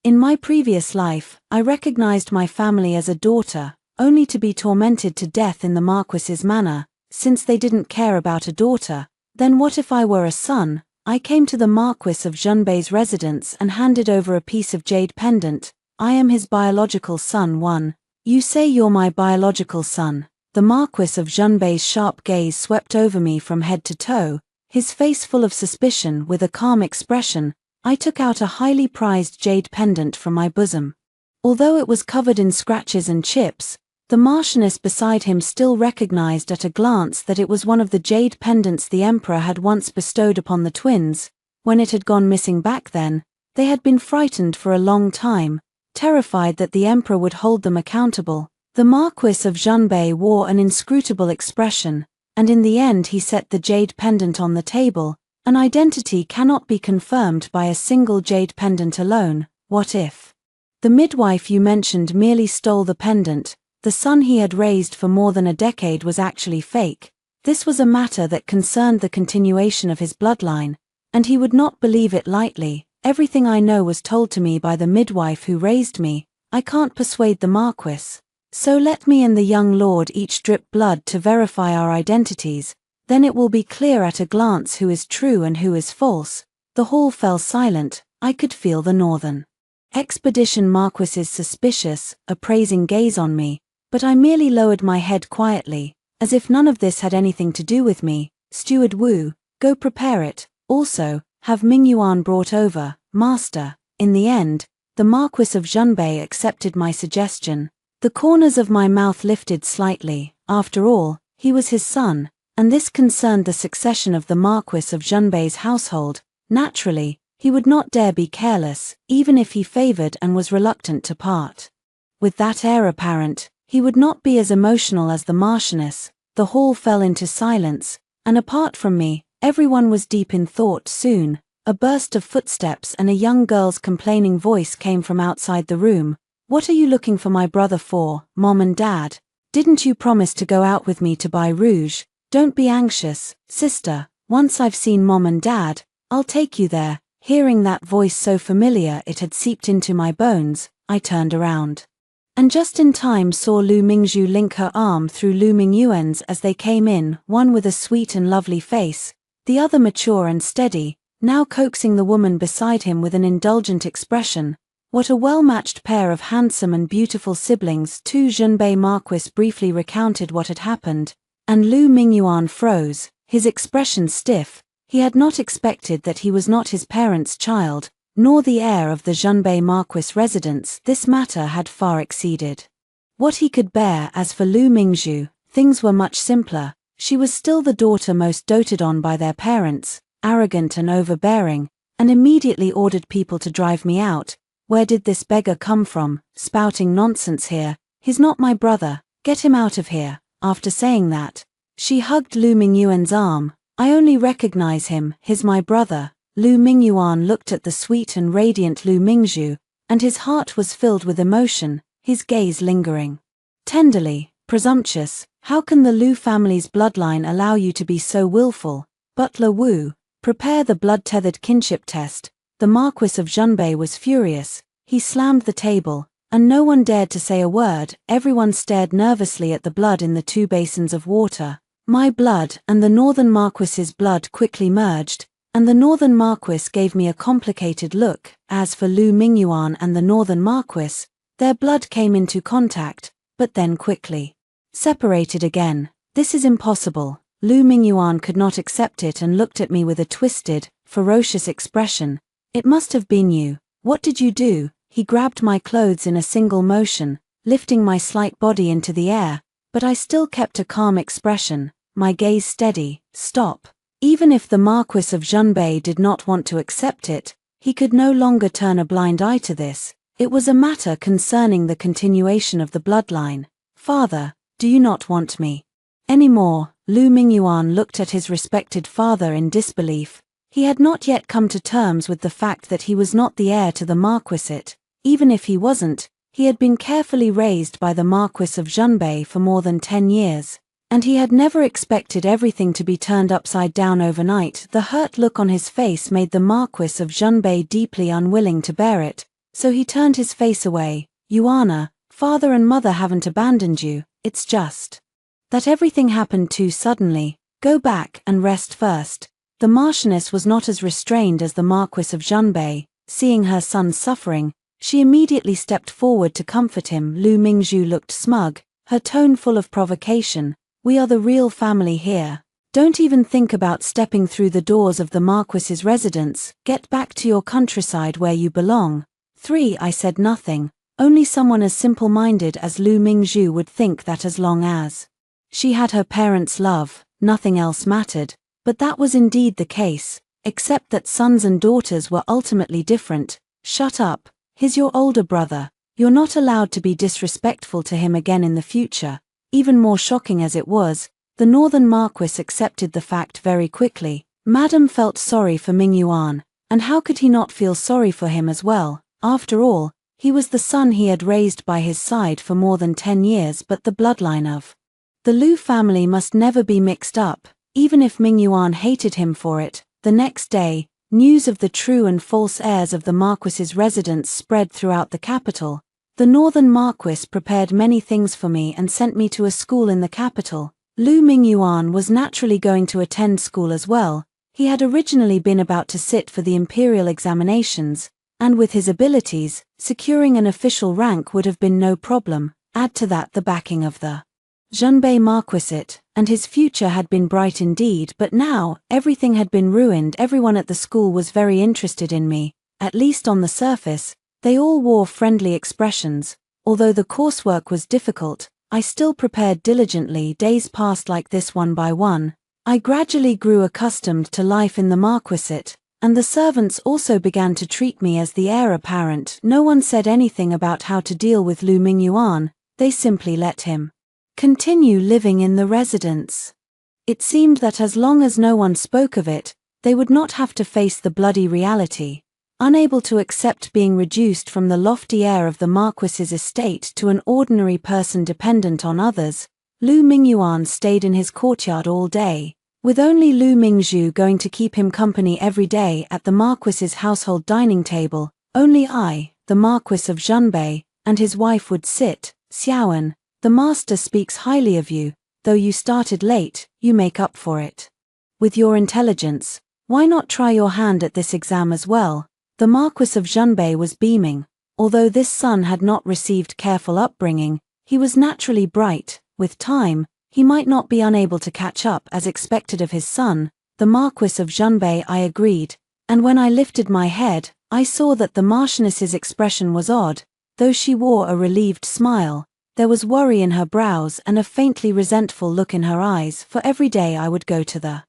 In my previous life, I recognized my family as a daughter, only to be tormented to death in the Marquis's manor. Since they didn't care about a daughter, then what if I were a son? I came to the Marquis of Junbei's residence and handed over a piece of jade pendant. I am his biological son. 1. You say you're my biological son. The Marquis of Junbei's sharp gaze swept over me from head to toe, his face full of suspicion. With a calm expression, I took out a highly prized jade pendant from my bosom. Although it was covered in scratches and chips, the Marchioness beside him still recognized at a glance that it was one of the jade pendants the Emperor had once bestowed upon the twins. When it had gone missing back then, they had been frightened for a long time, terrified that the Emperor would hold them accountable. The Marquis of Junbei wore an inscrutable expression, and in the end he set the jade pendant on the table. An identity cannot be confirmed by a single jade pendant alone. What if the midwife you mentioned merely stole the pendant? The son he had raised for more than a decade was actually fake. This was a matter that concerned the continuation of his bloodline, and he would not believe it lightly. Everything I know was told to me by the midwife who raised me. I can't persuade the Marquis. So let me and the young lord each drip blood to verify our identities, then it will be clear at a glance who is true and who is false. The hall fell silent. I could feel the Northern Expedition Marquis's suspicious, appraising gaze on me, but I merely lowered my head quietly, as if none of this had anything to do with me. Steward Wu, go prepare it. Also, have Mingyuan brought over, master. In the end, the Marquis of Junbei accepted my suggestion. The corners of my mouth lifted slightly. After all, he was his son, and this concerned the succession of the Marquis of Junbei's household. Naturally, he would not dare be careless, even if he favored and was reluctant to part with that heir apparent. He would not be as emotional as the Marchioness. The hall fell into silence, and apart from me, everyone was deep in thought. Soon, a burst of footsteps and a young girl's complaining voice came from outside the room. What are you looking for my brother for, Mom and Dad? Didn't you promise to go out with me to buy rouge? Don't be anxious, sister. Once I've seen Mom and Dad, I'll take you there. Hearing that voice so familiar it had seeped into my bones, I turned around. And just in time saw Lu Mingzhu link her arm through Lu Mingyuan's as they came in, one with a sweet and lovely face, the other mature and steady, now coaxing the woman beside him with an indulgent expression. What a well-matched pair of handsome and beautiful siblings. Junbei Marquis briefly recounted what had happened, and Lu Mingyuan froze, his expression stiff. He had not expected that he was not his parents' child, nor the heir of the Junbei Marquis residence. This matter had far exceeded what he could bear. As for Lu Mingzhu, things were much simpler. She was still the daughter most doted on by their parents, arrogant and overbearing, and immediately ordered people to drive me out. Where did this beggar come from, spouting nonsense here? He's not my brother, get him out of here. After saying that, she hugged Lu Mingyuan's arm. I only recognize him, he's my brother. Lu Mingyuan looked at the sweet and radiant Lu Mingzhu, and his heart was filled with emotion, his gaze lingering tenderly. Presumptuous, how can the Lu family's bloodline allow you to be so willful? Butler Wu, prepare the blood-tethered kinship test. The Marquis of Junbei was furious. He slammed the table, and no one dared to say a word. Everyone stared nervously at the blood in the 2 basins of water. My blood and the Northern Marquis's blood quickly merged, and the Northern Marquis gave me a complicated look. As for Lu Mingyuan and the Northern Marquis, their blood came into contact, but then quickly separated again. This is impossible. Lu Mingyuan could not accept it and looked at me with a twisted, ferocious expression. It must have been you. What did you do? He grabbed my clothes in a single motion, lifting my slight body into the air, but I still kept a calm expression, my gaze steady. Stop. Even if the Marquis of Junbei did not want to accept it, he could no longer turn a blind eye to this. It was a matter concerning the continuation of the bloodline. Father, do you not want me anymore? Lu Mingyuan looked at his respected father in disbelief. He had not yet come to terms with the fact that he was not the heir to the Marquisate. Even if he wasn't, he had been carefully raised by the Marquis of Junbei for more than 10 years, and he had never expected everything to be turned upside down overnight. The hurt look on his face made the Marquis of Junbei deeply unwilling to bear it. So he turned his face away. Yuana, father and mother haven't abandoned you, it's just that everything happened too suddenly. Go back and rest first. The Marchioness was not as restrained as the Marquis of Junbei. Seeing her son suffering, she immediately stepped forward to comfort him. Lu Mingzhu looked smug, her tone full of provocation. We are the real family here. Don't even think about stepping through the doors of the Marquis's residence. Get back to your countryside where you belong. 3. I said nothing. Only someone as simple-minded as Lu Mingzhu would think that as long as she had her parents' love, nothing else mattered. But that was indeed the case, except that sons and daughters were ultimately different. Shut up. He's your older brother. You're not allowed to be disrespectful to him again in the future. Even more shocking as it was, the Northern Marquis accepted the fact very quickly. Madame felt sorry for Ming Yuan, and how could he not feel sorry for him as well? After all, he was the son he had raised by his side for more than 10 years. But the bloodline of the Lu family must never be mixed up, even if Ming Yuan hated him for it. The next day, news of the true and false heirs of the Marquis's residence spread throughout the capital. The Northern Marquis prepared many things for me and sent me to a school in the capital. Lu Mingyuan was naturally going to attend school as well. He had originally been about to sit for the imperial examinations, and with his abilities, securing an official rank would have been no problem. Add to that the backing of the Junbei Marquisate, and his future had been bright indeed. But now, everything had been ruined. Everyone at the school was very interested in me, at least on the surface. They all wore friendly expressions. Although the coursework was difficult, I still prepared diligently. Days passed like this one by one. I gradually grew accustomed to life in the Marquisate, and the servants also began to treat me as the heir apparent. No one said anything about how to deal with Lu Mingyuan. They simply let him continue living in the residence. It seemed that as long as no one spoke of it, they would not have to face the bloody reality. Unable to accept being reduced from the lofty heir of the Marquis's estate to an ordinary person dependent on others, Lu Mingyuan stayed in his courtyard all day, with only Lu Mingzhu going to keep him company every day at the Marquis's household dining table. Only I, the Marquis of Junbei, and his wife would sit. Xiaoan, the master speaks highly of you. Though you started late, you make up for it with your intelligence. Why not try your hand at this exam as well? The Marquis of Junbei was beaming. Although this son had not received careful upbringing, he was naturally bright. With time, he might not be unable to catch up as expected of his son. The Marquis of Junbei, I agreed, and when I lifted my head, I saw that the Marchioness's expression was odd. Though she wore a relieved smile, there was worry in her brows and a faintly resentful look in her eyes. For every day I would go to the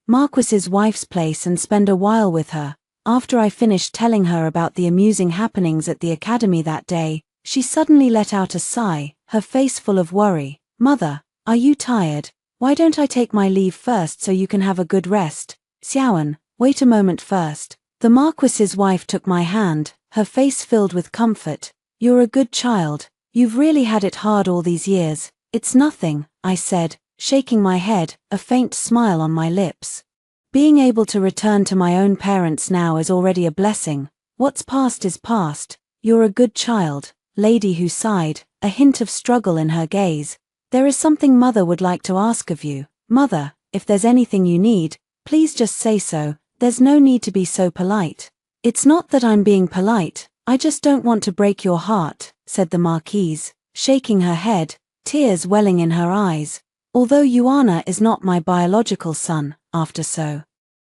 Marquis's wife's place and spend a while with her. After I finished telling her about the amusing happenings at the academy that day, she suddenly let out a sigh, her face full of worry. Mother, are you tired? Why don't I take my leave first so you can have a good rest? Xiaoan, wait a moment first. The Marquis's wife took my hand, her face filled with comfort. You're a good child. You've really had it hard all these years. It's nothing, I said, shaking my head, a faint smile on my lips. Being able to return to my own parents now is already a blessing. What's past is past. You're a good child. Lady Hu sighed, a hint of struggle in her gaze. There is something Mother would like to ask of you. Mother, if there's anything you need, please just say so. There's no need to be so polite. It's not that I'm being polite, I just don't want to break your heart, said the Marquise, shaking her head, tears welling in her eyes. Although Yuana is not my biological son, after so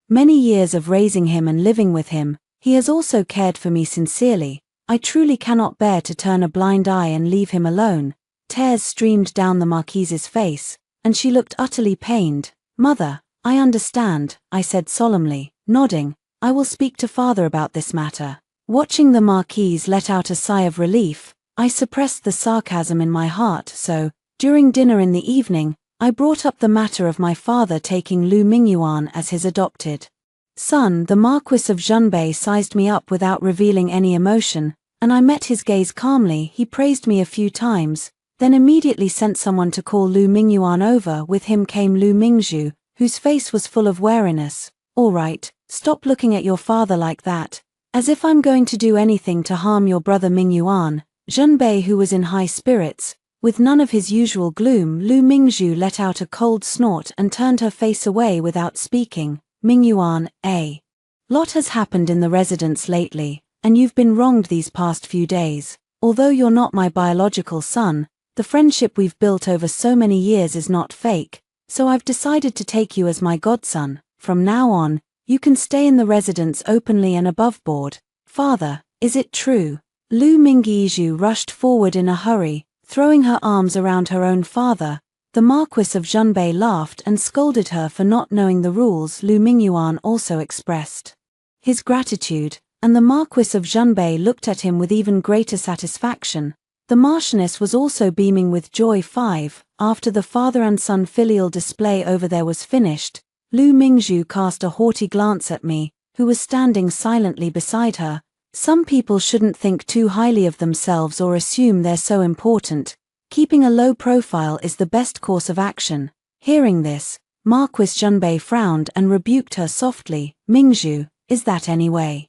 many years of raising him and living with him, he has also cared for me sincerely. I truly cannot bear to turn a blind eye and leave him alone. Tears streamed down the Marquise's face, and she looked utterly pained. Mother, I understand, I said solemnly, nodding. I will speak to father about this matter. Watching the Marquise let out a sigh of relief, I suppressed the sarcasm in my heart. So, during dinner in the evening, I brought up the matter of my father taking Lu Mingyuan as his adopted son. The Marquis of Junbei sized me up without revealing any emotion, and I met his gaze calmly. He praised me a few times, then immediately sent someone to call Lu Mingyuan over. With him came Lu Mingzhu, whose face was full of wariness. All right, stop looking at your father like that. As if I'm going to do anything to harm your brother Mingyuan. Zhenbei, who was in high spirits, with none of his usual gloom. Lu Mingzhu let out a cold snort and turned her face away without speaking. Mingyuan, a lot has happened in the residence lately, and you've been wronged these past few days. Although you're not my biological son, the friendship we've built over so many years is not fake, so I've decided to take you as my godson. From now on, you can stay in the residence openly and above board. Father, is it true? Lu Mingzhu rushed forward in a hurry, throwing her arms around her own father. The Marquis of Zhenbei laughed and scolded her for not knowing the rules. Lu Mingyuan also expressed his gratitude, and the Marquis of Zhenbei looked at him with even greater satisfaction. The Marchioness was also beaming with joy. 5. After the father and son filial display over there was finished, Lu Mingzhu cast a haughty glance at me, who was standing silently beside her. Some people shouldn't think too highly of themselves or assume they're so important. Keeping a low profile is the best course of action. Hearing this, Marquis Zhenbei frowned and rebuked her softly. Mingzhu, is that any way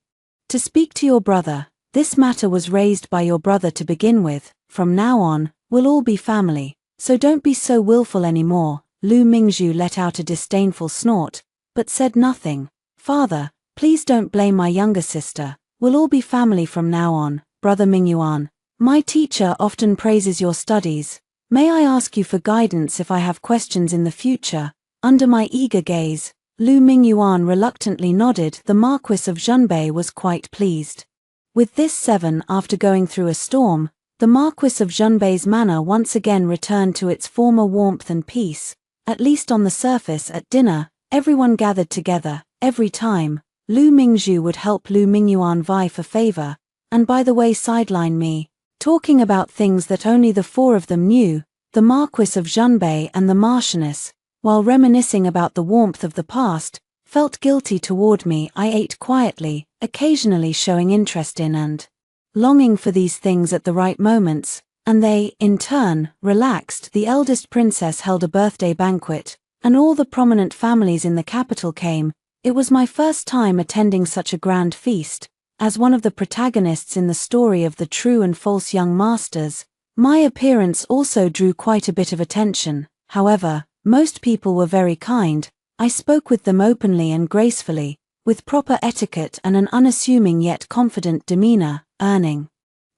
to speak to your brother? This matter was raised by your brother to begin with. From now on, we'll all be family, so don't be so willful anymore. Lu Mingzhu let out a disdainful snort, but said nothing. Father, please don't blame my younger sister. We'll all be family from now on. Brother Mingyuan, my teacher often praises your studies. May I ask you for guidance if I have questions in the future? Under my eager gaze, Lu Mingyuan reluctantly nodded. The Marquis of Zhenbei was quite pleased with this. 7. After going through a storm, the Marquis of Zhenbei's manner once again returned to its former warmth and peace, at least on the surface. At dinner, everyone gathered together. Every time, Lu Mingzhu would help Lu Mingyuan vie for favor, and by the way sideline me, talking about things that only the four of them knew. The Marquis of Zhenbei and the Marchioness, while reminiscing about the warmth of the past, felt guilty toward me. I ate quietly, occasionally showing interest in and longing for these things at the right moments, and they, in turn, relaxed. The eldest princess held a birthday banquet, and all the prominent families in the capital came. It was my first time attending such a grand feast. As one of the protagonists in the story of the true and false young masters, my appearance also drew quite a bit of attention. However, most people were very kind. I spoke with them openly and gracefully, with proper etiquette and an unassuming yet confident demeanor, earning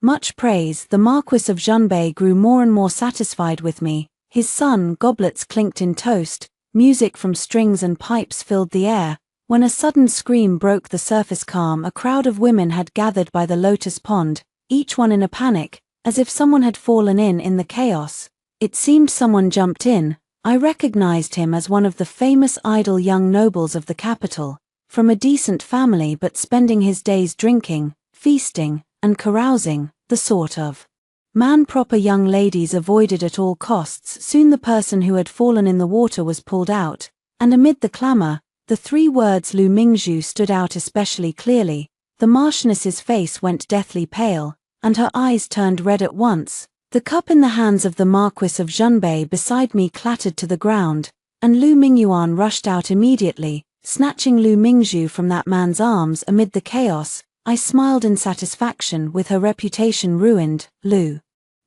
much praise. The Marquis of Zhenbei grew more and more satisfied with me. His son, goblets clinked in toast, music from strings and pipes filled the air, when a sudden scream broke the surface calm. A crowd of women had gathered by the lotus pond, each one in a panic, as if someone had fallen in the chaos. It seemed someone jumped in. I recognized him as one of the famous idle young nobles of the capital, from a decent family but spending his days drinking, feasting, and carousing, the sort of man proper young ladies avoided at all costs. Soon the person who had fallen in the water was pulled out, and amid the clamor, the three words Lu Mingzhu stood out especially clearly. The Marchioness's face went deathly pale, and her eyes turned red at once. The cup in the hands of the Marquis of Zhenbei beside me clattered to the ground, and Lu Mingyuan rushed out immediately, snatching Lu Mingzhu from that man's arms. Amid the chaos, I smiled in satisfaction. With her reputation ruined, Lu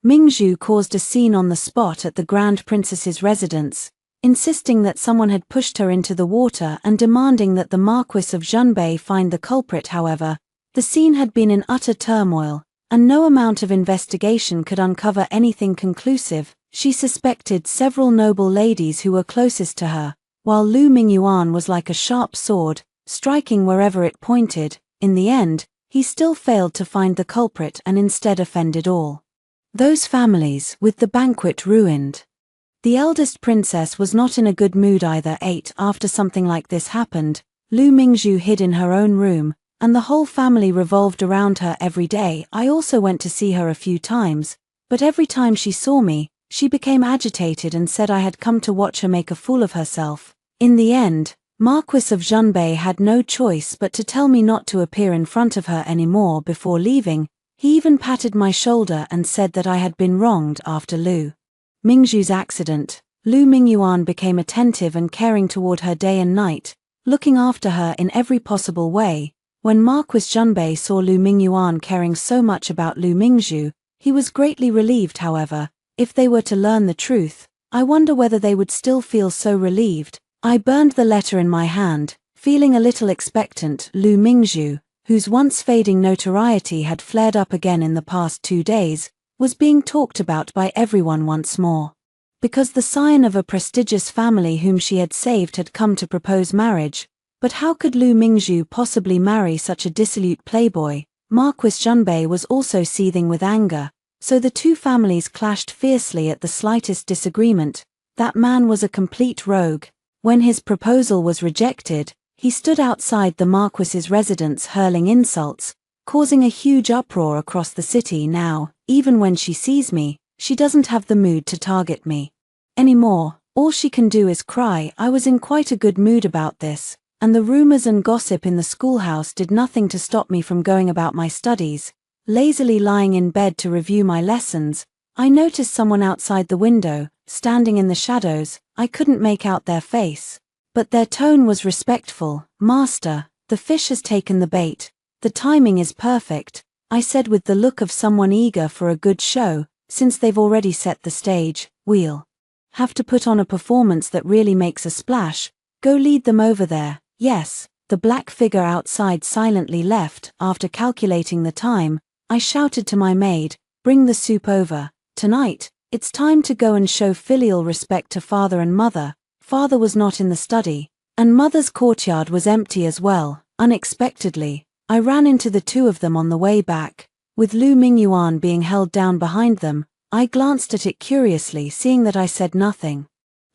Mingzhu caused a scene on the spot at the Grand Princess's residence, insisting that someone had pushed her into the water and demanding that the Marquis of Zhenbei find the culprit. However, the scene had been in utter turmoil, and no amount of investigation could uncover anything conclusive. She suspected several noble ladies who were closest to her, while Lu Mingyuan was like a sharp sword, striking wherever it pointed. In the end, he still failed to find the culprit and instead offended all those families, with the banquet ruined. The eldest princess was not in a good mood either. 8. After something like this happened, Lu Mingzhu hid in her own room, and the whole family revolved around her every day. I also went to see her a few times, but every time she saw me, she became agitated and said I had come to watch her make a fool of herself. In the end, Marquis of Zhenbei had no choice but to tell me not to appear in front of her anymore. Before leaving, he even patted my shoulder and said that I had been wronged. After Lu Mingzhu's accident, Lu Mingyuan became attentive and caring toward her day and night, looking after her in every possible way. When Marquis Junbei saw Lu Mingyuan caring so much about Lu Mingzhu, he was greatly relieved. However, if they were to learn the truth, I wonder whether they would still feel so relieved. I burned the letter in my hand, feeling a little expectant. Lu Mingzhu, whose once fading notoriety had flared up again in the past 2 days, was being talked about by everyone once more. Because the scion of a prestigious family whom she had saved had come to propose marriage. But how could Lu Mingzhu possibly marry such a dissolute playboy? Marquis Junbei was also seething with anger, so the two families clashed fiercely at the slightest disagreement. That man was a complete rogue. When his proposal was rejected, he stood outside the Marquis's residence hurling insults, causing a huge uproar across the city. Now, even when she sees me, she doesn't have the mood to target me anymore. All she can do is cry. I was in quite a good mood about this, and the rumors and gossip in the schoolhouse did nothing to stop me from going about my studies. Lazily lying in bed to review my lessons, I noticed someone outside the window, standing in the shadows. I couldn't make out their face, but their tone was respectful. "Master, the fish has taken the bait. The timing is perfect," I said with the look of someone eager for a good show. "Since they've already set the stage, we'll have to put on a performance that really makes a splash. Go lead them over there." "Yes." The black figure outside silently left. After calculating the time, I shouted to my maid, "Bring the soup over. Tonight, it's time to go and show filial respect to father and mother." Father was not in the study, and mother's courtyard was empty as well. Unexpectedly, I ran into the two of them on the way back, with Lu Mingyuan being held down behind them. I glanced at it curiously, seeing that I said nothing.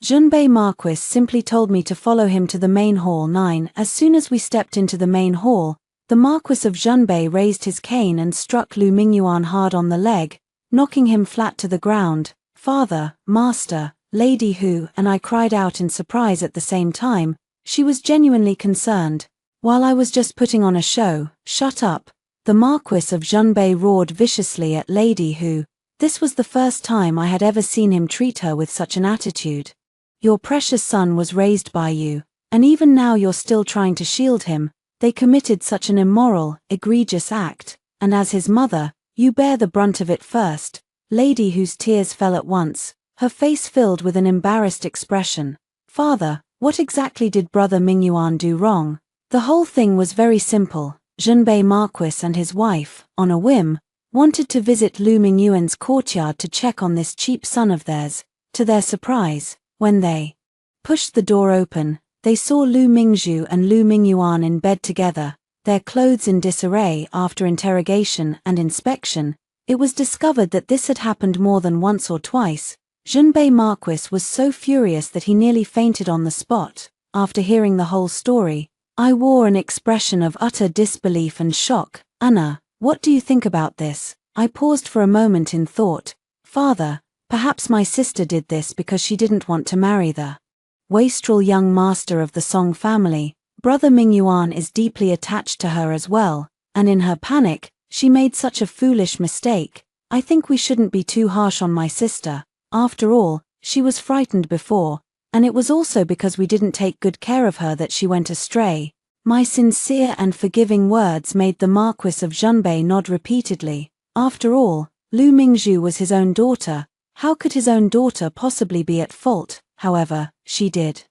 Junbei Marquis simply told me to follow him to the main hall 9. As soon as we stepped into the main hall, the Marquis of Junbei raised his cane and struck Lu Mingyuan hard on the leg, knocking him flat to the ground. "Father, master, Lady Hu," and I cried out in surprise at the same time. She was genuinely concerned. "While I was just putting on a show." "Shut up." The Marquis of Junbei roared viciously at Lady Hu. This was the first time I had ever seen him treat her with such an attitude. "Your precious son was raised by you, and even now you're still trying to shield him. They committed such an immoral, egregious act, and as his mother, you bear the brunt of it first." Lady Hu's tears fell at once, her face filled with an embarrassed expression. "Father, what exactly did Brother Mingyuan do wrong?" The whole thing was very simple. Junbei Marquis and his wife, on a whim, wanted to visit Lu Mingyuan's courtyard to check on this cheap son of theirs. To their surprise, when they pushed the door open, they saw Lu Mingzhu and Lu Mingyuan in bed together, their clothes in disarray. After interrogation and inspection, it was discovered that this had happened more than once or twice. Junbei Marquis was so furious that he nearly fainted on the spot. After hearing the whole story, I wore an expression of utter disbelief and shock. "Anna, what do you think about this?" I paused for a moment in thought. "Father, perhaps my sister did this because she didn't want to marry the wastrel young master of the Song family. Brother Mingyuan is deeply attached to her as well, and in her panic, she made such a foolish mistake. I think we shouldn't be too harsh on my sister. After all, she was frightened before, and it was also because we didn't take good care of her that she went astray." My sincere and forgiving words made the Marquis of Junbei nod repeatedly. After all, Lu Mingzhu was his own daughter. How could his own daughter possibly be at fault? However, she did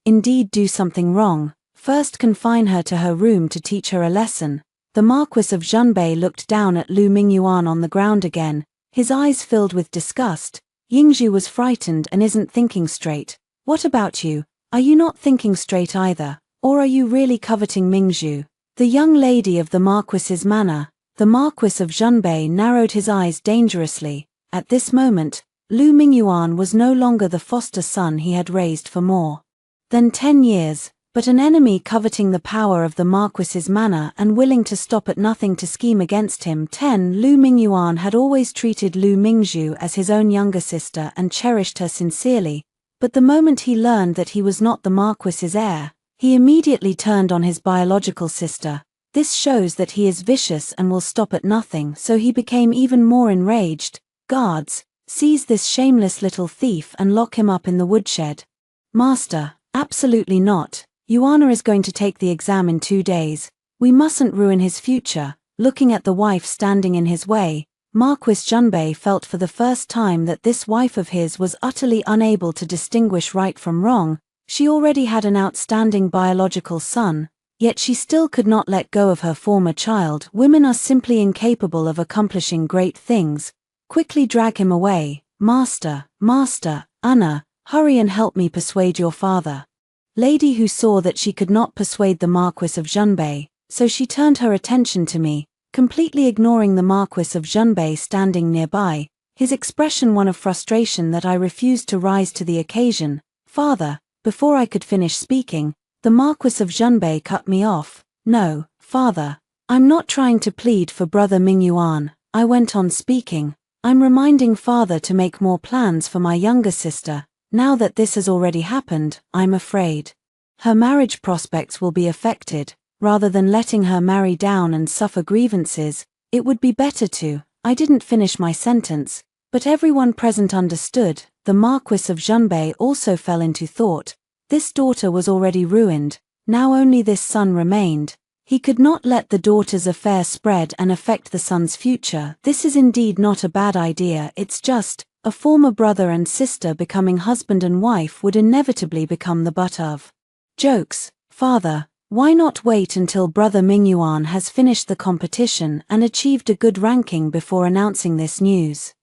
indeed do something wrong. First, confine her to her room to teach her a lesson. The Marquis of Junbei looked down at Lu Mingyuan on the ground again, his eyes filled with disgust. "Yingzhu was frightened and isn't thinking straight. What about you? Are you not thinking straight either? Or are you really coveting Mingzhu, the young lady of the Marquis's manor?" The Marquis of Junbei narrowed his eyes dangerously. At this moment, Lu Mingyuan was no longer the foster son he had raised for more than 10 years, but an enemy coveting the power of the Marquis's manor and willing to stop at nothing to scheme against him. 10. Lu Mingyuan had always treated Lu Mingzhu as his own younger sister and cherished her sincerely, but the moment he learned that he was not the Marquis's heir, he immediately turned on his biological sister. This shows that he is vicious and will stop at nothing, so he became even more enraged. "Guards, seize this shameless little thief and lock him up in the woodshed." "Master, absolutely not. Yuana is going to take the exam in 2 days. We mustn't ruin his future. Looking at the wife standing in his way, Marquis Junbei felt for the first time that this wife of his was utterly unable to distinguish right from wrong. She already had an outstanding biological son, yet she still could not let go of her former child. Women are simply incapable of accomplishing great things. Quickly drag him away. Master, Anna, hurry and help me persuade your father. Lady who saw that she could not persuade the Marquis of Junbei, so she turned her attention to me, completely ignoring the Marquis of Junbei standing nearby, his expression one of frustration that I refused to rise to the occasion. Father, before I could finish speaking, the Marquis of Junbei cut me off. No, father, I'm not trying to plead for brother Mingyuan, I went on speaking. I'm reminding father to make more plans for my younger sister. Now that this has already happened, I'm afraid her marriage prospects will be affected. Rather than letting her marry down and suffer grievances, it would be better to. I didn't finish my sentence, but everyone present understood. The Marquis of Junbei also fell into thought. This daughter was already ruined, now only this son remained. He could not let the daughter's affair spread and affect the son's future. This is indeed not a bad idea, it's just, a former brother and sister becoming husband and wife would inevitably become the butt of jokes. Father, why not wait until brother Mingyuan has finished the competition and achieved a good ranking before announcing this news?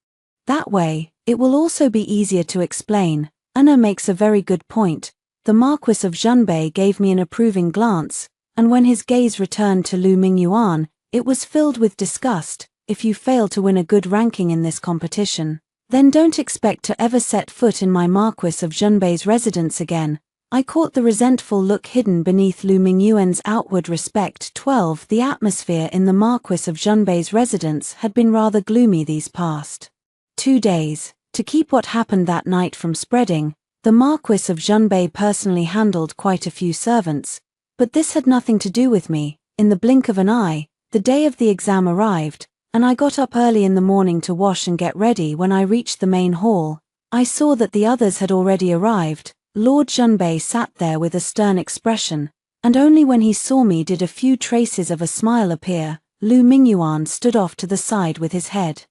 That way, it will also be easier to explain. Anna makes a very good point. The Marquis of Junbei gave me an approving glance, and when his gaze returned to Lu Mingyuan, it was filled with disgust. If you fail to win a good ranking in this competition, then don't expect to ever set foot in my Marquis of Junbei's residence again. I caught the resentful look hidden beneath Lu Mingyuan's outward respect. 12. The atmosphere in the Marquis of Junbei's residence had been rather gloomy these past 2 days. To keep what happened that night from spreading, the Marquis of Junbei personally handled quite a few servants. But this had nothing to do with me. In the blink of an eye, the day of the exam arrived, and I got up early in the morning to wash and get ready. When I reached the main hall, I saw that the others had already arrived. Lord Junbei sat there with a stern expression, and only when he saw me did a few traces of a smile appear. Lu Mingyuan stood off to the side with his head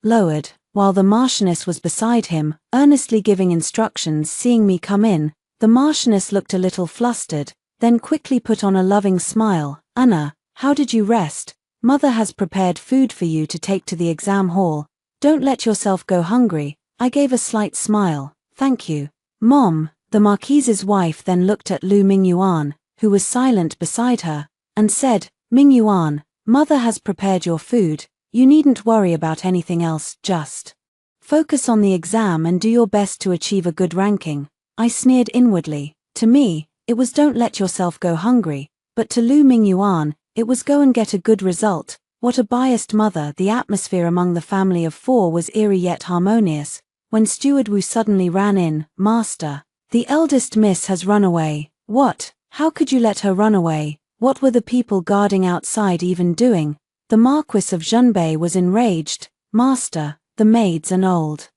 lowered, while the Marchioness was beside him, earnestly giving instructions. Seeing me come in, the Marchioness looked a little flustered, then quickly put on a loving smile. Anna, how did you rest? Mother has prepared food for you to take to the exam hall. Don't let yourself go hungry. I gave a slight smile. Thank you, Mom. The Marquise's wife then looked at Lu Mingyuan, who was silent beside her, and said, Mingyuan, Mother has prepared your food. You needn't worry about anything else, just focus on the exam and do your best to achieve a good ranking. I sneered inwardly. To me, it was don't let yourself go hungry, but to Lu Mingyuan, it was go and get a good result. What a biased mother. The atmosphere among the family of four was eerie yet harmonious, when Steward Wu suddenly ran in. Master, the eldest miss has run away. What? How could you let her run away? What were the people guarding outside even doing? The Marquis of Junbei was enraged. Master, the maids and old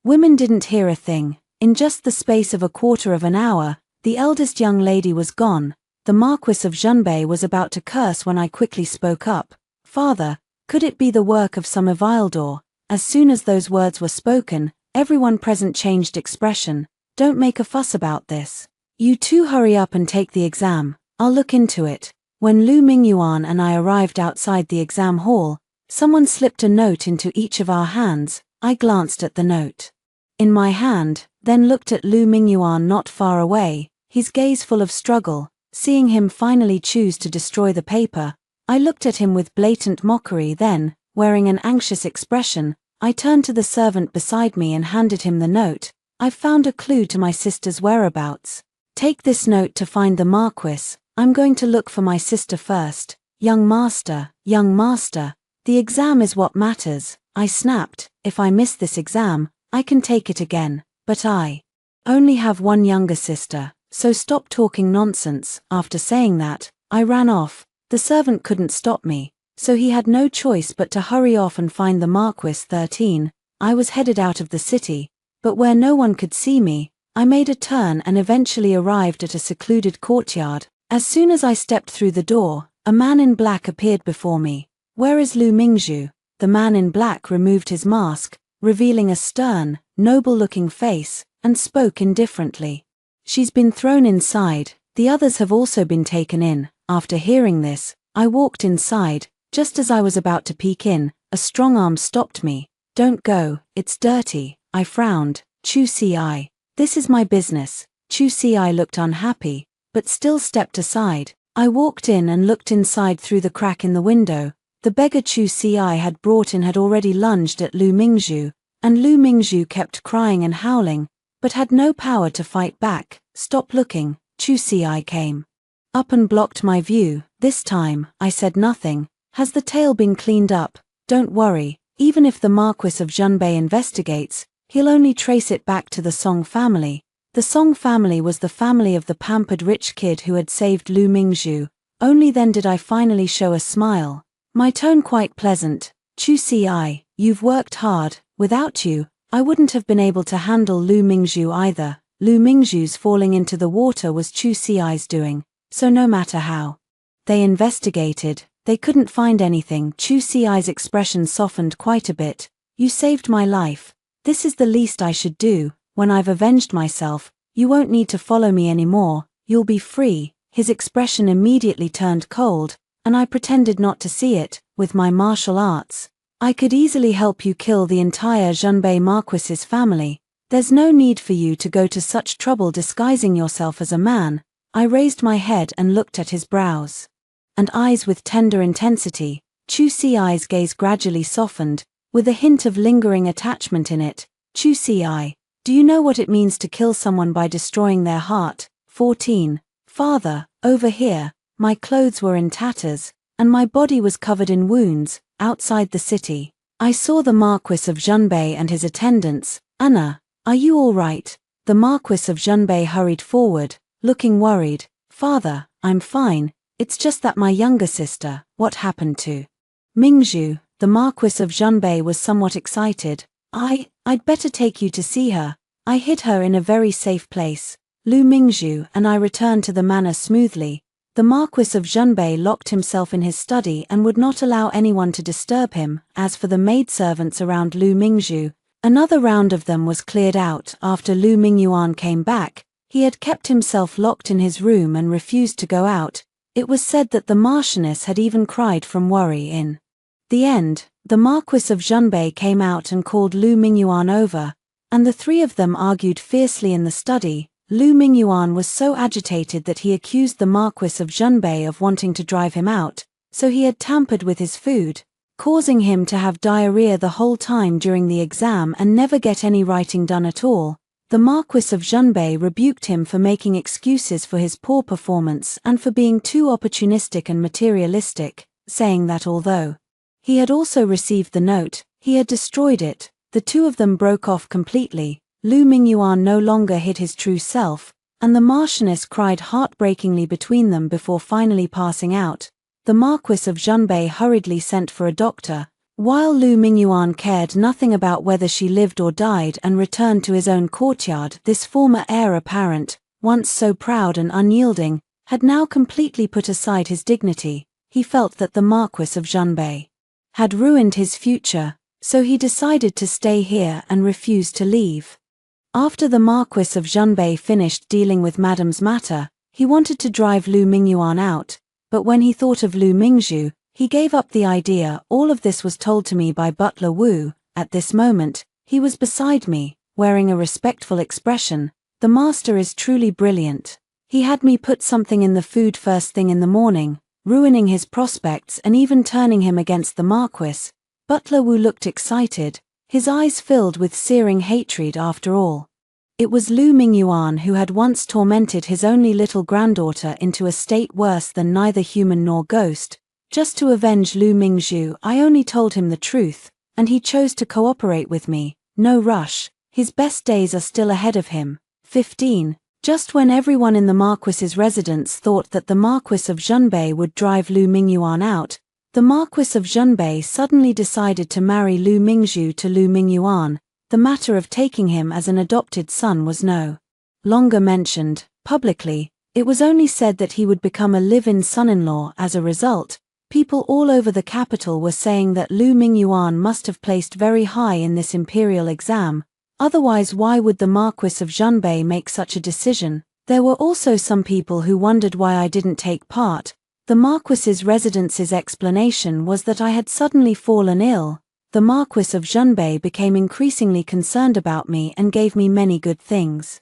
women didn't hear a thing. In just the space of a quarter of an hour, the eldest young lady was gone. The Marquis of Junbei was about to curse when I quickly spoke up. Father, could it be the work of some evildor? As soon as those words were spoken, everyone present changed expression. Don't make a fuss about this. You two hurry up and take the exam. I'll look into it. When Lu Mingyuan and I arrived outside the exam hall, someone slipped a note into each of our hands. I glanced at the note in my hand, then looked at Lu Mingyuan not far away, his gaze full of struggle. Seeing him finally choose to destroy the paper, I looked at him with blatant mockery. Then, wearing an anxious expression, I turned to the servant beside me and handed him the note. I've found a clue to my sister's whereabouts. Take this note to find the Marquis. I'm going to look for my sister first. Young master, the exam is what matters. I snapped. If I miss this exam, I can take it again, but I only have one younger sister, so stop talking nonsense. After saying that, I ran off. The servant couldn't stop me, so he had no choice but to hurry off and find the Marquis. 13. I was headed out of the city, but where no one could see me, I made a turn and eventually arrived at a secluded courtyard. As soon as I stepped through the door, A man in black appeared before me. "Where is Lu Mingzhu?" The man in black removed his mask, revealing a stern, noble-looking face, and spoke indifferently. "She's been thrown inside. The others have also been taken in." After hearing this, I walked inside. Just as I was about to peek in, a strong arm stopped me. "Don't go, it's dirty." I frowned. "Chu Ci. This is my business." Chu Ci looked unhappy, but still stepped aside. I walked in and looked inside through the crack in the window. The beggar Chu Ci had brought in had already lunged at Lu Mingzhu, and Lu Mingzhu kept crying and howling, but had no power to fight back. "Stop looking." Chu Ci came up and blocked my view. This time, I said nothing. "Has the tail been cleaned up?" "Don't worry, even if the Marquis of Zhenbei investigates, he'll only trace it back to the Song family." The Song family was the family of the pampered rich kid who had saved Lu Mingzhu. Only then did I finally show a smile, my tone quite pleasant. "Chu Ci, you've worked hard. Without you, I wouldn't have been able to handle Lu Mingzhu either." Lu Mingzhu's falling into the water was Chu Ci's doing, so no matter how they investigated, they couldn't find anything. Chu Ci's expression softened quite a bit. "You saved my life. This is the least I should do. When I've avenged myself, you won't need to follow me anymore. You'll be free." His expression immediately turned cold, and I pretended not to see it. "With my martial arts, I could easily help you kill the entire Zhenbei Marquis's family. There's no need for you to go to such trouble disguising yourself as a man." I raised my head and looked at his brows and eyes with tender intensity. Chu Ci's gaze gradually softened, with a hint of lingering attachment in it. "Chu Ci, do you know what it means to kill someone by destroying their heart?" 14. "Father, over here." My clothes were in tatters, and my body was covered in wounds. Outside the city, I saw the Marquis of Zhenbei and his attendants. "Anna, are you all right?" The Marquis of Zhenbei hurried forward, looking worried. "Father, I'm fine. It's just that my younger sister." "What happened to Mingzhu?" The Marquis of Zhenbei was somewhat excited. I'd better take you to see her. I hid her in a very safe place." Lu Mingzhu and I returned to the manor smoothly. The Marquis of Zhenbei locked himself in his study and would not allow anyone to disturb him. As for the maidservants around Lu Mingzhu, another round of them was cleared out. After Lu Mingyuan came back, he had kept himself locked in his room and refused to go out. It was said that the Marchioness had even cried from worry. In the end, the Marquis of Zhenbei came out and called Lu Mingyuan over, and the three of them argued fiercely in the study. Lu Mingyuan was so agitated that he accused the Marquis of Zhenbei of wanting to drive him out, so he had tampered with his food, causing him to have diarrhea the whole time during the exam and never get any writing done at all. The Marquis of Zhenbei rebuked him for making excuses for his poor performance and for being too opportunistic and materialistic, saying that although he had also received the note, he had destroyed it. The two of them broke off completely. Lu Mingyuan no longer hid his true self, and the Marchioness cried heartbreakingly between them before finally passing out. The Marquis of Zhenbei hurriedly sent for a doctor, while Lu Mingyuan cared nothing about whether she lived or died and returned to his own courtyard. This former heir apparent, once so proud and unyielding, had now completely put aside his dignity. He felt that the Marquis of Zhenbei had ruined his future, so he decided to stay here and refused to leave. After the Marquis of Zhenbei finished dealing with Madame's matter, he wanted to drive Lu Mingyuan out, but when he thought of Lu Mingzhu, he gave up the idea. All of this was told to me by Butler Wu. At this moment, he was beside me, wearing a respectful expression. "The master is truly brilliant. He had me put something in the food first thing in the morning, ruining his prospects and even turning him against the Marquis." Butler Wu looked excited, his eyes filled with searing hatred. After all, it was Lu Mingyuan who had once tormented his only little granddaughter into a state worse than neither human nor ghost. Just to avenge Lu Mingzhu, I only told him the truth, and he chose to cooperate with me. No rush, his best days are still ahead of him. 15. Just when everyone in the Marquis's residence thought that the Marquis of Zhenbei would drive Lu Mingyuan out, the Marquis of Zhenbei suddenly decided to marry Lu Mingzhu to Lu Mingyuan. The matter of taking him as an adopted son was no longer mentioned publicly. It was only said that he would become a live-in son-in-law as a result. People all over the capital were saying that Lu Mingyuan must have placed very high in this imperial exam, otherwise why would the Marquis of Zhonbei make such a decision? There were also some people who wondered why I didn't take part. The Marquis's residence's explanation was that I had suddenly fallen ill. The Marquis of Zhonbei became increasingly concerned about me and gave me many good things.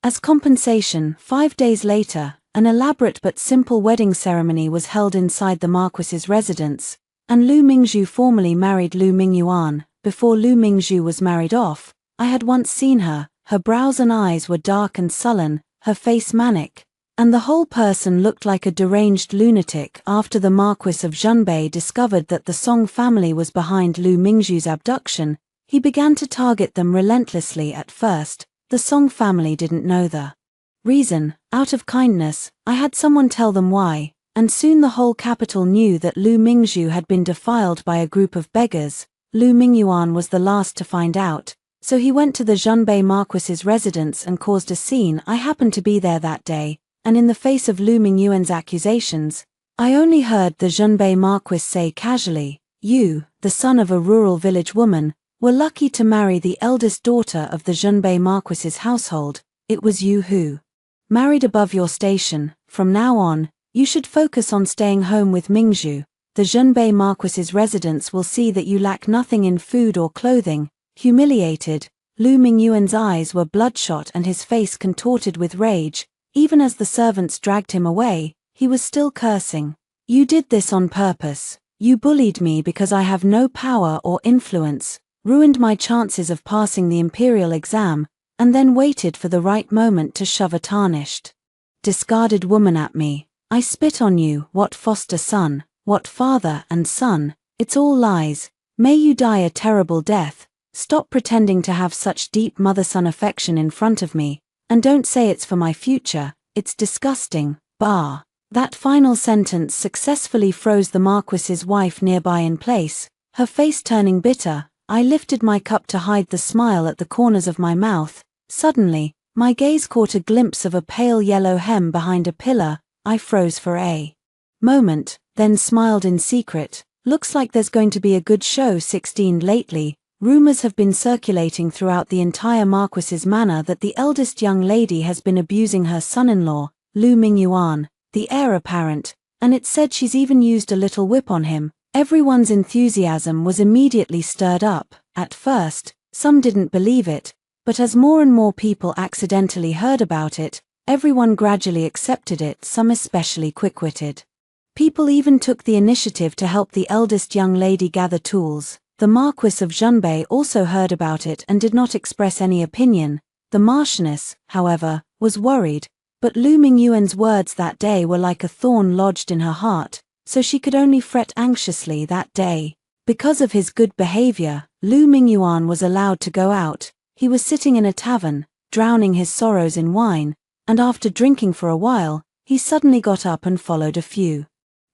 As compensation, 5 days later, an elaborate but simple wedding ceremony was held inside the Marquis's residence, and Lu Mingzhu formally married Lu Mingyuan. Before Lu Mingzhu was married off, I had once seen her. Her brows and eyes were dark and sullen, her face manic, and the whole person looked like a deranged lunatic. After the Marquis of Zhonbei discovered that the Song family was behind Lu Mingzhu's abduction, he began to target them relentlessly. At first, the Song family didn't know the reason. Out of kindness, I had someone tell them why, and soon the whole capital knew that Lu Mingzhu had been defiled by a group of beggars. Lu Mingyuan was the last to find out, so he went to the Zhonbei Marquis's residence and caused a scene. I happened to be there that day, and in the face of Lu Mingyuan's accusations, I only heard the Zhonbei Marquis say casually, "You, the son of a rural village woman, were lucky to marry the eldest daughter of the Zhonbei Marquis's household. It was you who married above your station. From now on, you should focus on staying home with Mingzhu. The Zhonbei Marquis's residence will see that you lack nothing in food or clothing." Humiliated, Lu Mingyuan's eyes were bloodshot and his face contorted with rage. Even as the servants dragged him away, he was still cursing. "You did this on purpose. You bullied me because I have no power or influence, ruined my chances of passing the imperial exam, and then waited for the right moment to shove a tarnished, discarded woman at me. I spit on you. What foster son, what father and son, it's all lies. May you die a terrible death. Stop pretending to have such deep mother-son affection in front of me, and don't say it's for my future. It's disgusting." Bah! That final sentence successfully froze the Marquis's wife nearby in place, her face turning bitter. I lifted my cup to hide the smile at the corners of my mouth. Suddenly, my gaze caught a glimpse of a pale yellow hem behind a pillar. I froze for a moment, then smiled in secret. "Looks like there's going to be a good show." 16 Lately, rumors have been circulating throughout the entire Marquis's manor that the eldest young lady has been abusing her son-in-law, Lu Mingyuan, the heir apparent, and it's said she's even used a little whip on him. Everyone's enthusiasm was immediately stirred up. At first, some didn't believe it, but as more and more people accidentally heard about it, everyone gradually accepted it, some especially quick-witted people even took the initiative to help the eldest young lady gather tools. The Marquis of Zhonbei also heard about it and did not express any opinion. The Marchioness, however, was worried, but Lu Mingyuan's words that day were like a thorn lodged in her heart, so she could only fret anxiously that day. Because of his good behavior, Lu Mingyuan was allowed to go out. He was sitting in a tavern, drowning his sorrows in wine, and after drinking for a while, he suddenly got up and followed a few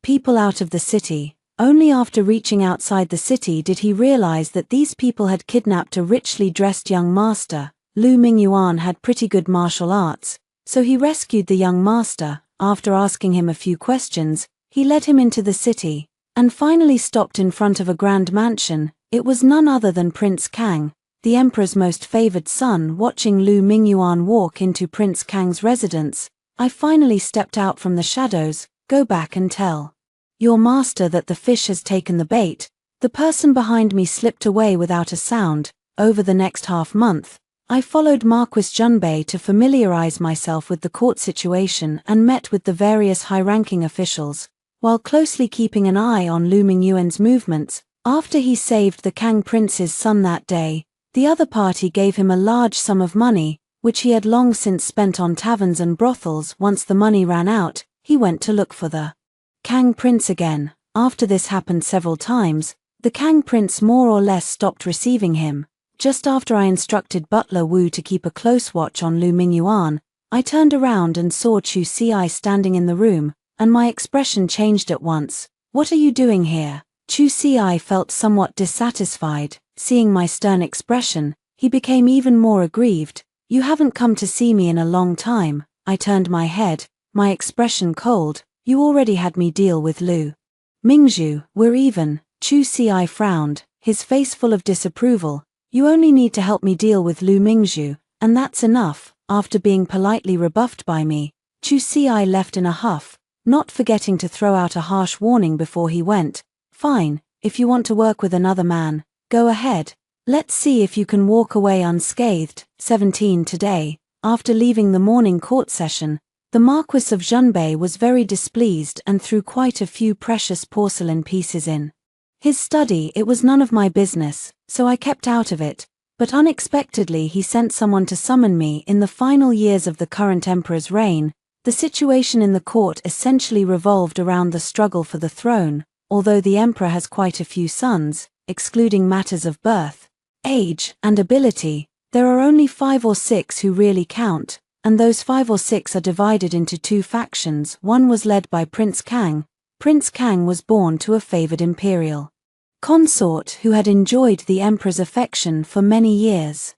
people out of the city. Only after reaching outside the city did he realize that these people had kidnapped a richly dressed young master. Lu Mingyuan had pretty good martial arts, so he rescued the young master. After asking him a few questions, he led him into the city, and finally stopped in front of a grand mansion. It was none other than Prince Kang, the emperor's most favored son. Watching Lu Mingyuan walk into Prince Kang's residence, I finally stepped out from the shadows. "Go back and tell your master that the fish has taken the bait." The person behind me slipped away without a sound. Over the next half-month, I followed Marquis Zhonbei to familiarize myself with the court situation and met with the various high-ranking officials, while closely keeping an eye on Lu Mingyuan's movements. After he saved the Kang prince's son that day, the other party gave him a large sum of money, which he had long since spent on taverns and brothels. Once the money ran out, he went to look for the Kang prince again. After this happened several times, the Kang prince more or less stopped receiving him. Just after I instructed Butler Wu to keep a close watch on Lu Mingyuan, I turned around and saw Chu Ci standing in the room, and my expression changed at once. "What are you doing here?" Chu Ci felt somewhat dissatisfied. Seeing my stern expression, he became even more aggrieved. "You haven't come to see me in a long time." I turned my head, my expression cold. You already had me deal with Lu Mingzhu, we're even. Chu Ci frowned, his face full of disapproval. You only need to help me deal with Lu Mingzhu, and that's enough. After being politely rebuffed by me, Chu Ci left in a huff, not forgetting to throw out a harsh warning before he went. Fine, if you want to work with another man, go ahead. Let's see if you can walk away unscathed. 17 Today, after leaving the morning court session, the Marquis of Zhenbei was very displeased and threw quite a few precious porcelain pieces in his study. It was none of my business, so I kept out of it, but unexpectedly he sent someone to summon me. In the final years of the current emperor's reign, the situation in the court essentially revolved around the struggle for the throne. Although the emperor has quite a few sons, excluding matters of birth, age, and ability, there are only 5 or 6 who really count, and those 5 or 6 are divided into 2 factions. One was led by Prince Kang. Prince Kang was born to a favored imperial consort who had enjoyed the emperor's affection for many years,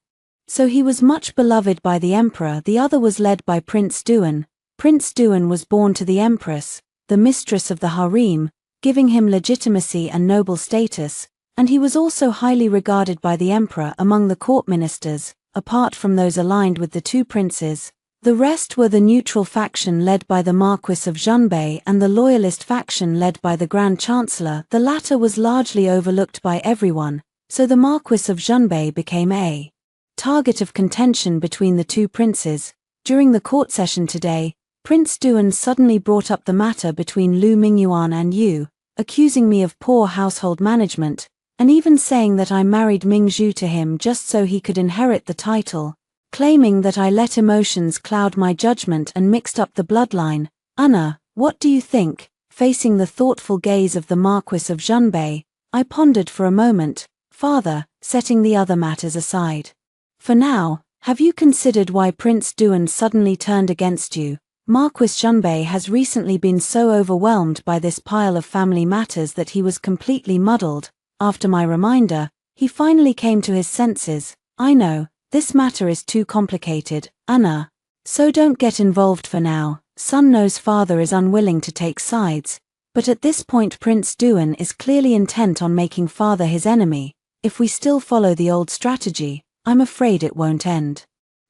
so he was much beloved by the emperor. The other was led by Prince Duan. Prince Duan was born to the empress, the mistress of the harem, giving him legitimacy and noble status, and he was also highly regarded by the emperor among the court ministers. Apart from those aligned with the 2 princes, the rest were the neutral faction led by the Marquis of Zhenbei and the loyalist faction led by the Grand Chancellor. The latter was largely overlooked by everyone, so the Marquis of Zhenbei became a target of contention between the 2 princes. During the court session today, Prince Duan suddenly brought up the matter between Lu Mingyuan and you, accusing me of poor household management, and even saying that I married Mingzhu to him just so he could inherit the title, claiming that I let emotions cloud my judgment and mixed up the bloodline. Anna, what do you think? Facing the thoughtful gaze of the Marquis of Zhenbei, I pondered for a moment. Father, setting the other matters aside for now, have you considered why Prince Duan suddenly turned against you? Marquis Zhenbei has recently been so overwhelmed by this pile of family matters that he was completely muddled. After my reminder, he finally came to his senses. I know, this matter is too complicated, Anna. So don't get involved for now. Son knows father is unwilling to take sides, but at this point Prince Duan is clearly intent on making father his enemy. If we still follow the old strategy, I'm afraid it won't end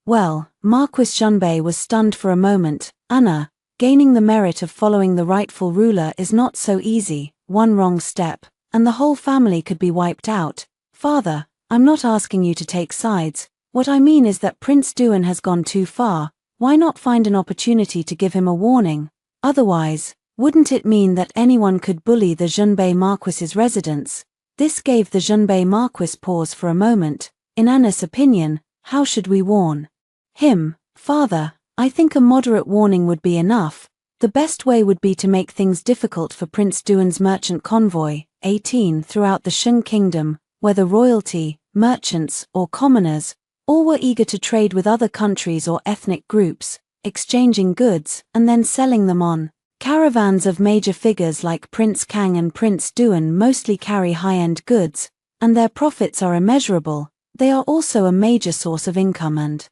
well. Marquis Zhenbei was stunned for a moment. Anna, gaining the merit of following the rightful ruler is not so easy. One wrong step, and the whole family could be wiped out. Father, I'm not asking you to take sides. What I mean is that Prince Duan has gone too far. Why not find an opportunity to give him a warning? Otherwise, wouldn't it mean that anyone could bully the Zhenbei Marquis's residence? This gave the Zhenbei Marquis pause for a moment. In Anna's opinion, how should we warn him? Father, I think a moderate warning would be enough. The best way would be to make things difficult for Prince Duan's merchant convoy. 18 Throughout the Shang Kingdom, whether royalty, merchants, or commoners, all were eager to trade with other countries or ethnic groups, exchanging goods and then selling them on caravans of major figures like Prince Kang and Prince Duan mostly carry high-end goods, and their profits are immeasurable. They are also a major source of income and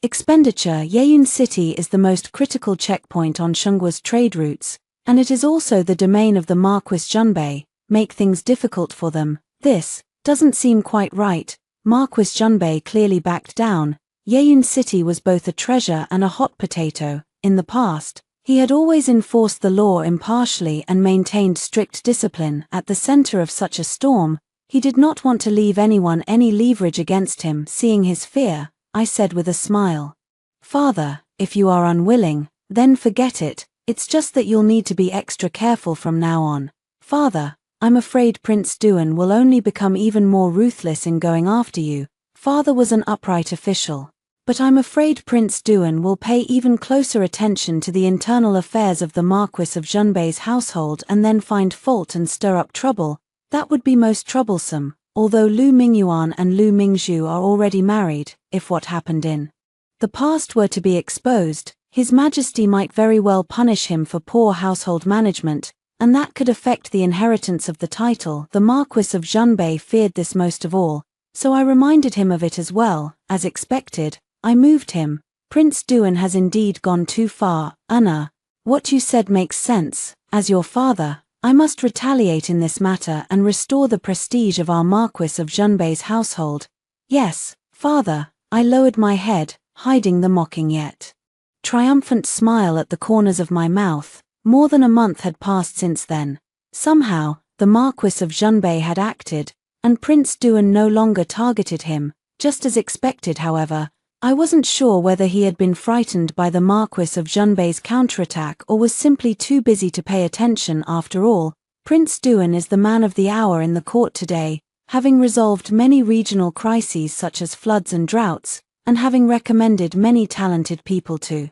expenditure. Yeyun City is the most critical checkpoint on Shenggua's trade routes, and it is also the domain of the Marquis Zhenbei. Make things difficult for them. This doesn't seem quite right. Marquis Zhenbei clearly backed down. Yeyun City was both a treasure and a hot potato. In the past, he had always enforced the law impartially and maintained strict discipline. At the center of such a storm, he did not want to leave anyone any leverage against him. Seeing his fear, I said with a smile, Father, if you are unwilling, then forget it. It's just that you'll need to be extra careful from now on. Father, I'm afraid Prince Duan will only become even more ruthless in going after you. Father was an upright official, but I'm afraid Prince Duan will pay even closer attention to the internal affairs of the Marquis of Zhenbei's household and then find fault and stir up trouble. That would be most troublesome. Although Lu Mingyuan and Lu Mingzhu are already married, if what happened in the past were to be exposed, His Majesty might very well punish him for poor household management, and that could affect the inheritance of the title. The Marquis of Zhenbei feared this most of all, so I reminded him of it as well. As expected, I moved him. Prince Duan has indeed gone too far, Anna. What you said makes sense. As your father, I must retaliate in this matter and restore the prestige of our Marquis of Junbei's household. Yes, father, I lowered my head, hiding the mocking yet triumphant smile at the corners of my mouth. More than a month had passed since then. Somehow, the Marquis of Junbei had acted, and Prince Duan no longer targeted him. Just as expected, however, I wasn't sure whether he had been frightened by the Marquis of Junbei's counterattack or was simply too busy to pay attention. After all, Prince Duan is the man of the hour in the court today, having resolved many regional crises such as floods and droughts, and having recommended many talented people to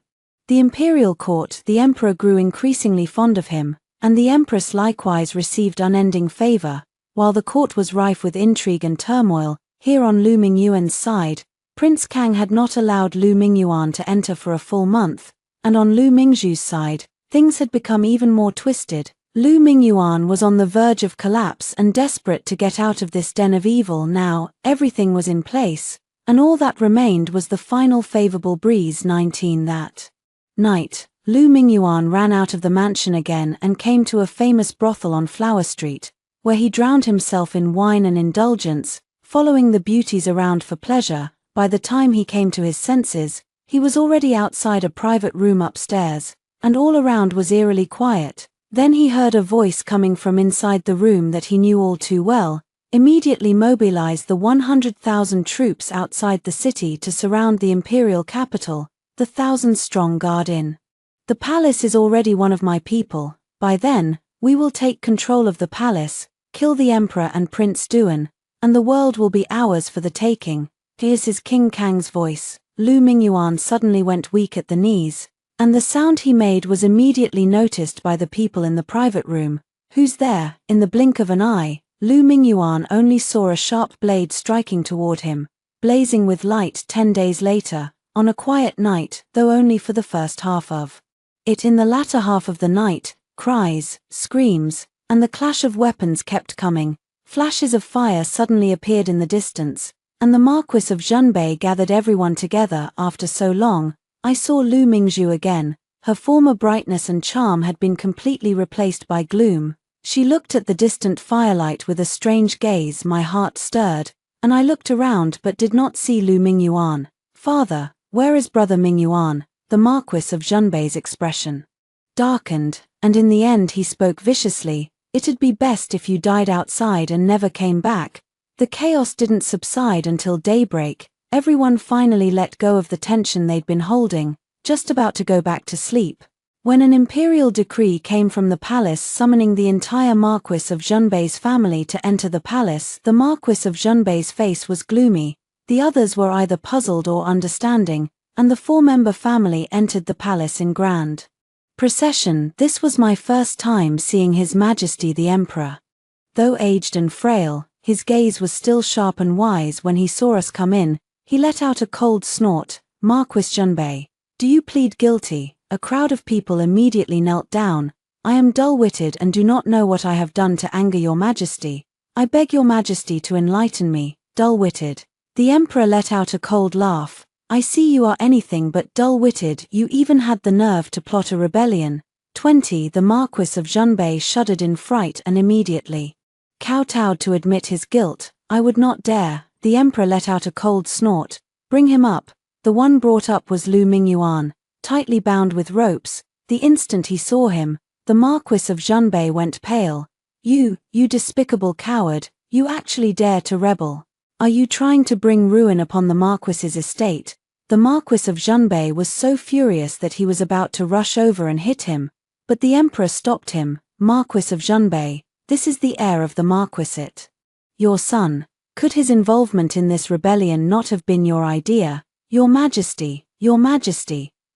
the imperial court. The emperor grew increasingly fond of him, and the empress likewise received unending favor. While the court was rife with intrigue and turmoil, here on Lu Mingyuan's side, Prince Kang had not allowed Lu Mingyuan to enter for a full month, and on Lu Mingzhu's side, things had become even more twisted. Lu Mingyuan was on the verge of collapse and desperate to get out of this den of evil. Now, everything was in place, and all that remained was the final favorable breeze. 19 That night, Lu Mingyuan ran out of the mansion again and came to a famous brothel on Flower Street, where he drowned himself in wine and indulgence, following the beauties around for pleasure. By the time he came to his senses, he was already outside a private room upstairs, and all around was eerily quiet. Then he heard a voice coming from inside the room that he knew all too well. Immediately mobilize the 100,000 troops outside the city to surround the imperial capital, the 1,000-strong guard in the palace is already one of my people. By then, we will take control of the palace, kill the emperor and Prince Duan, and the world will be ours for the taking. Here's his King Kang's voice. Lu Mingyuan suddenly went weak at the knees, and the sound he made was immediately noticed by the people in the private room. Who's there? In the blink of an eye, Lu Mingyuan only saw a sharp blade striking toward him, blazing with light. 10 days later, on a quiet night, though only for the first half of it. In the latter half of the night, cries, screams, and the clash of weapons kept coming. Flashes of fire suddenly appeared in the distance, and the Marquis of Junbei gathered everyone together. After so long, I saw Lu Mingzhu again. Her former brightness and charm had been completely replaced by gloom. She looked at the distant firelight with a strange gaze. My heart stirred, and I looked around but did not see Lu Mingyuan. Father, where is brother Mingyuan? The Marquis of Junbei's expression darkened, and in the end he spoke viciously. It'd be best if you died outside and never came back. The chaos didn't subside until daybreak. Everyone finally let go of the tension they'd been holding, just about to go back to sleep, when an imperial decree came from the palace summoning the entire Marquis of Junbei's family to enter the palace. The Marquis of Junbei's face was gloomy, the others were either puzzled or understanding, and the 4-member family entered the palace in grand procession. This was my first time seeing His Majesty the Emperor. Though aged and frail, his gaze was still sharp and wise. When he saw us come in, he let out a cold snort. Marquis Junbei, do you plead guilty? A crowd of people immediately knelt down. I am dull-witted and do not know what I have done to anger your majesty. I beg your majesty to enlighten me. Dull-witted. The emperor let out a cold laugh. I see you are anything but dull-witted. You even had the nerve to plot a rebellion. 20 The Marquis of Junbei shuddered in fright and immediately kowtowed to admit his guilt. I would not dare. The emperor let out a cold snort. Bring him up. The one brought up was Lu Mingyuan, tightly bound with ropes. The instant he saw him, the Marquis of Junbei went pale. You despicable coward, you actually dare to rebel. Are you trying to bring ruin upon the Marquis's estate? The Marquis of Junbei was so furious that he was about to rush over and hit him, but the emperor stopped him. Marquis of Junbei, this is the heir of the Marquisate. Your son. Could his involvement in this rebellion not have been your idea? Your Majesty,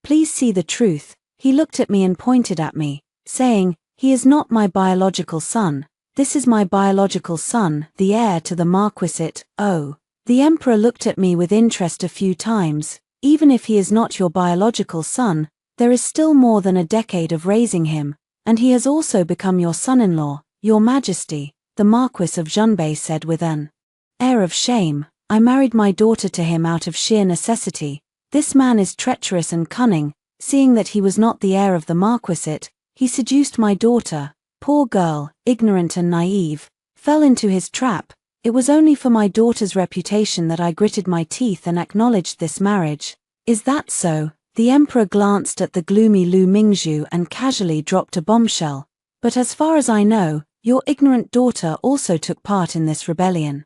please see the truth. He looked at me and pointed at me, saying, he is not my biological son. This is my biological son, the heir to the Marquisate. Oh. The emperor looked at me with interest a few times. Even if he is not your biological son, there is still more than a decade of raising him, and he has also become your son-in-law. Your Majesty, the Marquis of Junbei said with an air of shame, I married my daughter to him out of sheer necessity. This man is treacherous and cunning. Seeing that he was not the heir of the marquisate, he seduced my daughter. Poor girl, ignorant and naive, fell into his trap. It was only for my daughter's reputation that I gritted my teeth and acknowledged this marriage. Is that so? The emperor glanced at the gloomy Lu Mingzhu and casually dropped a bombshell. But as far as I know, your ignorant daughter also took part in this rebellion.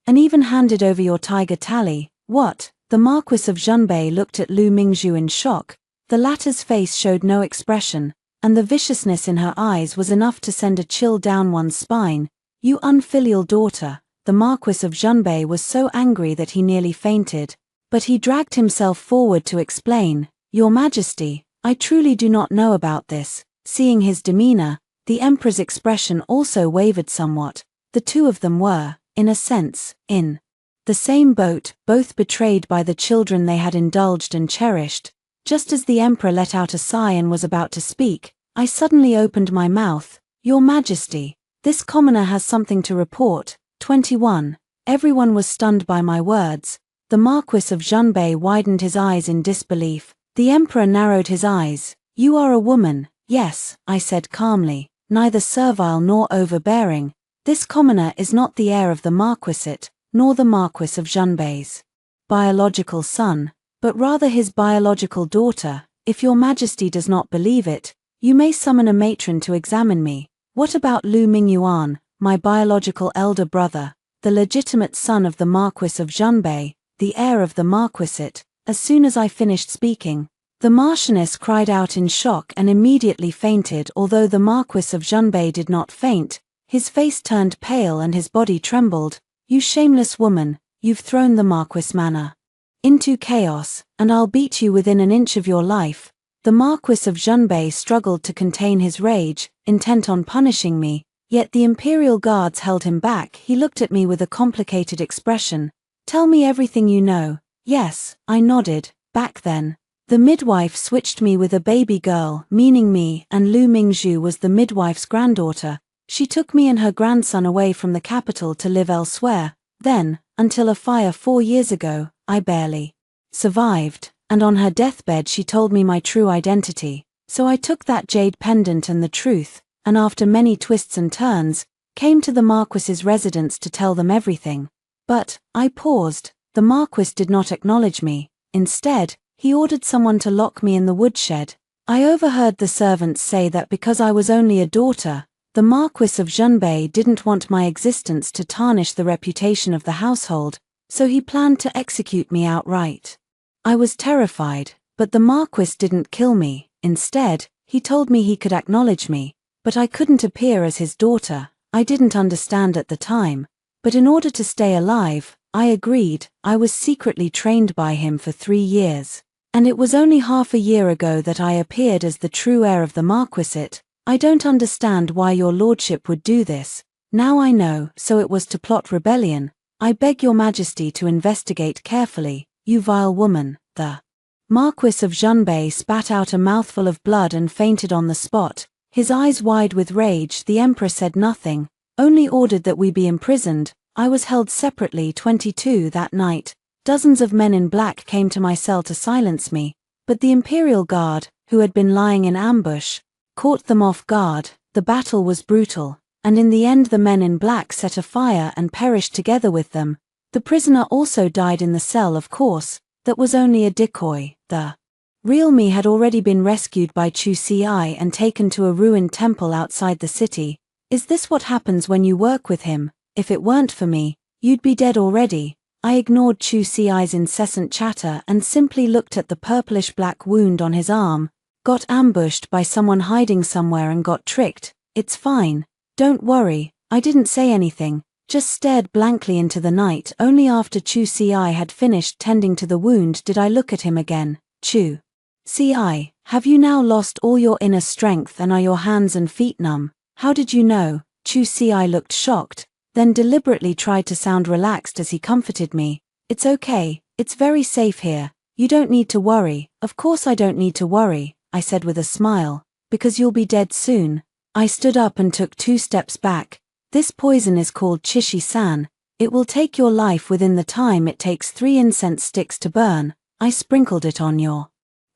And even handed over your tiger Tally. What? The Marquis of Zhunbei looked at Lu Mingzhu in shock. The latter's face showed no expression, and the viciousness in her eyes was enough to send a chill down one's spine. You unfilial daughter. The Marquis of Zhunbei was so angry that he nearly fainted. But he dragged himself forward to explain, Your Majesty, I truly do not know about this. Seeing his demeanor, the emperor's expression also wavered somewhat. The two of them were, in a sense, in the same boat, both betrayed by the children they had indulged and cherished. Just as the emperor let out a sigh and was about to speak, I suddenly opened my mouth. Your Majesty, this commoner has something to report. 21. Everyone was stunned by my words. The Marquis of Zhunbei widened his eyes in disbelief. The emperor narrowed his eyes. You are a woman. Yes, I said calmly, neither servile nor overbearing. This commoner is not the heir of the marquisate, nor the Marquis of Zhunbei's biological son, but rather his biological daughter. If your Majesty does not believe it, you may summon a matron to examine me. What about Lu Mingyuan, my biological elder brother, the legitimate son of the Marquis of Zhunbei, the heir of the marquisate? As soon as I finished speaking, the Marchioness cried out in shock and immediately fainted. Although the Marquis of Zhunbei did not faint, his face turned pale and his body trembled. You shameless woman, you've thrown the Marquis Manor into chaos, and I'll beat you within an inch of your life. The Marquis of Zhunbei struggled to contain his rage, intent on punishing me, yet the imperial guards held him back. He looked at me with a complicated expression. Tell me everything you know. Yes, I nodded. Back then, the midwife switched me with a baby girl, meaning me, and Lu Mingzhu was the midwife's granddaughter. She took me and her grandson away from the capital to live elsewhere. Then, until a fire 4 years ago, I barely survived, and on her deathbed she told me my true identity. So I took that jade pendant and the truth, and after many twists and turns, came to the Marquis's residence to tell them everything. But, I paused. The Marquis did not acknowledge me. Instead, he ordered someone to lock me in the woodshed. I overheard the servants say that because I was only a daughter, the Marquis of Zhunbei didn't want my existence to tarnish the reputation of the household, so he planned to execute me outright. I was terrified, but the Marquis didn't kill me. Instead, he told me he could acknowledge me, but I couldn't appear as his daughter. I didn't understand at the time, but in order to stay alive, I agreed. I was secretly trained by him for 3 years, and it was only half a year ago that I appeared as the true heir of the marquisate. I don't understand why your lordship would do this. Now I know, so it was to plot rebellion. I beg your Majesty to investigate carefully, you vile woman. The Marquis of Zhunbei spat out a mouthful of blood and fainted on the spot. His eyes wide with rage. The emperor said nothing, only ordered that we be imprisoned. I was held separately. 22. That night, dozens of men in black came to my cell to silence me, but the Imperial Guard, who had been lying in ambush, caught them off guard. The battle was brutal, and in the end the men in black set a fire and perished together with them. The prisoner also died in the cell. Of course, that was only a decoy. The real me had already been rescued by Chu Ci and taken to a ruined temple outside the city. Is this what happens when you work with him? If it weren't for me, you'd be dead already. I ignored Chu Ci's incessant chatter and simply looked at the purplish-black wound on his arm. Got ambushed by someone hiding somewhere and got tricked. It's fine. Don't worry. I didn't say anything, just stared blankly into the night. Only after Chu Ci had finished tending to the wound did I look at him again. Chu Ci, have you now lost all your inner strength and are your hands and feet numb? How did you know? Chu Ci looked shocked, then deliberately tried to sound relaxed as he comforted me. It's okay, it's very safe here. You don't need to worry. Of course I don't need to worry, I said with a smile, because you'll be dead soon. I stood up and took 2 steps back. This poison is called Chishi-san. It will take your life within the time it takes 3 incense sticks to burn. I sprinkled it on your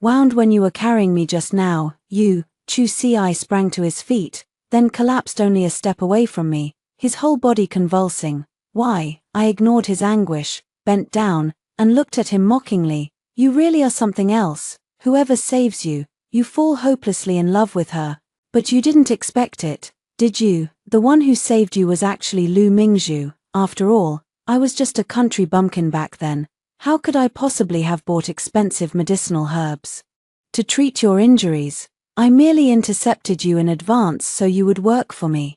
Wound when you were carrying me just now, you." Chu Si sprang to his feet, then collapsed only a step away from me, his whole body convulsing. "Why?" I ignored his anguish, bent down, and looked at him mockingly. "You really are something else. Whoever saves you, you fall hopelessly in love with her. But you didn't expect it, did you? The one who saved you was actually Lu Mingzhu. After all, I was just a country bumpkin back then. How could I possibly have bought expensive medicinal herbs to treat your injuries? I merely intercepted you in advance so you would work for me.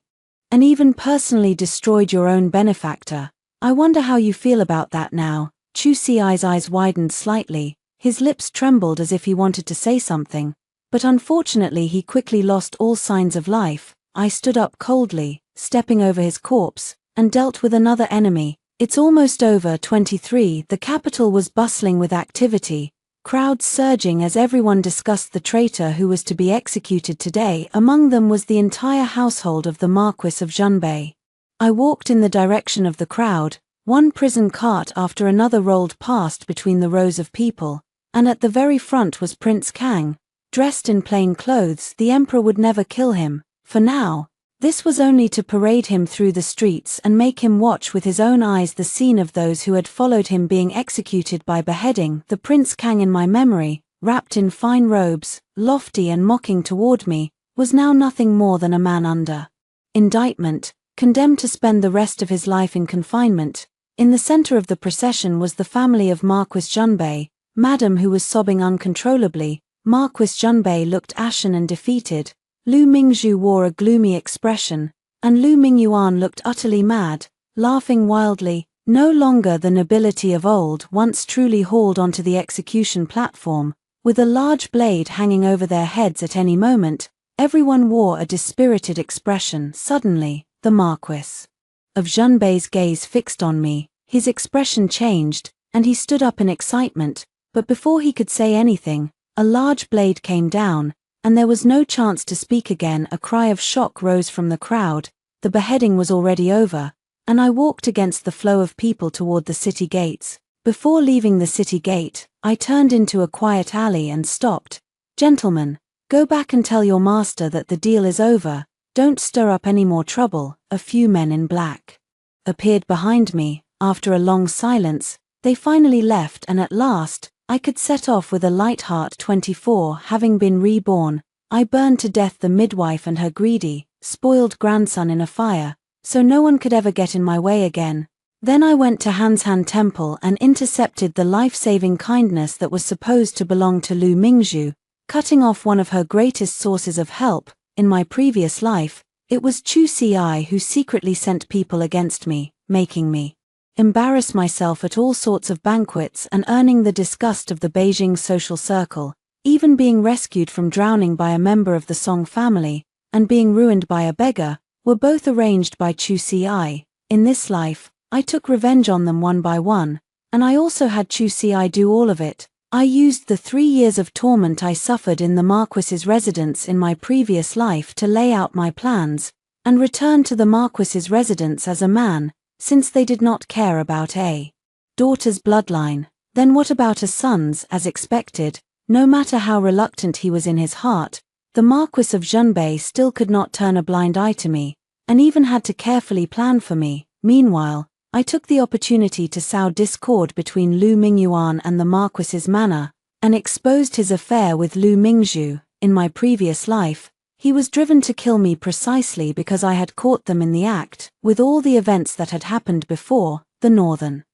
And even personally destroyed your own benefactor. I wonder how you feel about that now." Chu Si's eyes widened slightly, his lips trembled as if he wanted to say something, but unfortunately he quickly lost all signs of life. I stood up coldly, stepping over his corpse, and dealt with another enemy. It's almost over. 23. The capital was bustling with activity, crowds surging as everyone discussed the traitor who was to be executed today. Among them was the entire household of the Marquis of Zhunbei. I walked in the direction of the crowd. One prison cart after another rolled past between the rows of people, and at the very front was Prince Kang, dressed in plain clothes. The emperor would never kill him, for now. This was only to parade him through the streets and make him watch with his own eyes the scene of those who had followed him being executed by beheading. The Prince Kang in my memory, wrapped in fine robes, lofty and mocking toward me, was now nothing more than a man under indictment, condemned to spend the rest of his life in confinement. In the center of the procession was the family of Marquis Zhunbei, Madame, who was sobbing uncontrollably. Marquis Zhunbei looked ashen and defeated. Lu Mingzhu wore a gloomy expression, and Lu Mingyuan looked utterly mad, laughing wildly. No longer the nobility of old, once truly hauled onto the execution platform, with a large blade hanging over their heads at any moment. Everyone wore a dispirited expression. Suddenly, the Marquis of Zhunbei's gaze fixed on me, his expression changed, and he stood up in excitement, but before he could say anything, a large blade came down, and there was no chance to speak again. A cry of shock rose from the crowd. The beheading was already over, and I walked against the flow of people toward the city gates. Before leaving the city gate, I turned into a quiet alley and stopped. "Gentlemen, go back and tell your master that the deal is over. Don't stir up any more trouble." A few men in black appeared behind me. After a long silence, they finally left, and at last, I could set off with a light heart. 24. Having been reborn, I burned to death the midwife and her greedy, spoiled grandson in a fire, so no one could ever get in my way again. Then I went to Hanshan Temple and intercepted the life-saving kindness that was supposed to belong to Lu Mingzhu, cutting off one of her greatest sources of help. In my previous life, it was Chu Si who secretly sent people against me, making me embarrass myself at all sorts of banquets and earning the disgust of the Beijing social circle. Even being rescued from drowning by a member of the Song family, and being ruined by a beggar, were both arranged by Chu Si. In this life, I took revenge on them one by one, and I also had Chu Si do all of it. I used the 3 years of torment I suffered in the Marquis's residence in my previous life to lay out my plans, and return to the Marquis's residence as a man, since they did not care about a daughter's bloodline. Then what about a son's? As expected, no matter how reluctant he was in his heart, the Marquis of Zhunbei still could not turn a blind eye to me, and even had to carefully plan for me. Meanwhile, I took the opportunity to sow discord between Lu Mingyuan and the Marquis's manor, and exposed his affair with Lu Mingzhu. In my previous life, he was driven to kill me precisely because I had caught them in the act. With all the events that had happened before, the Northern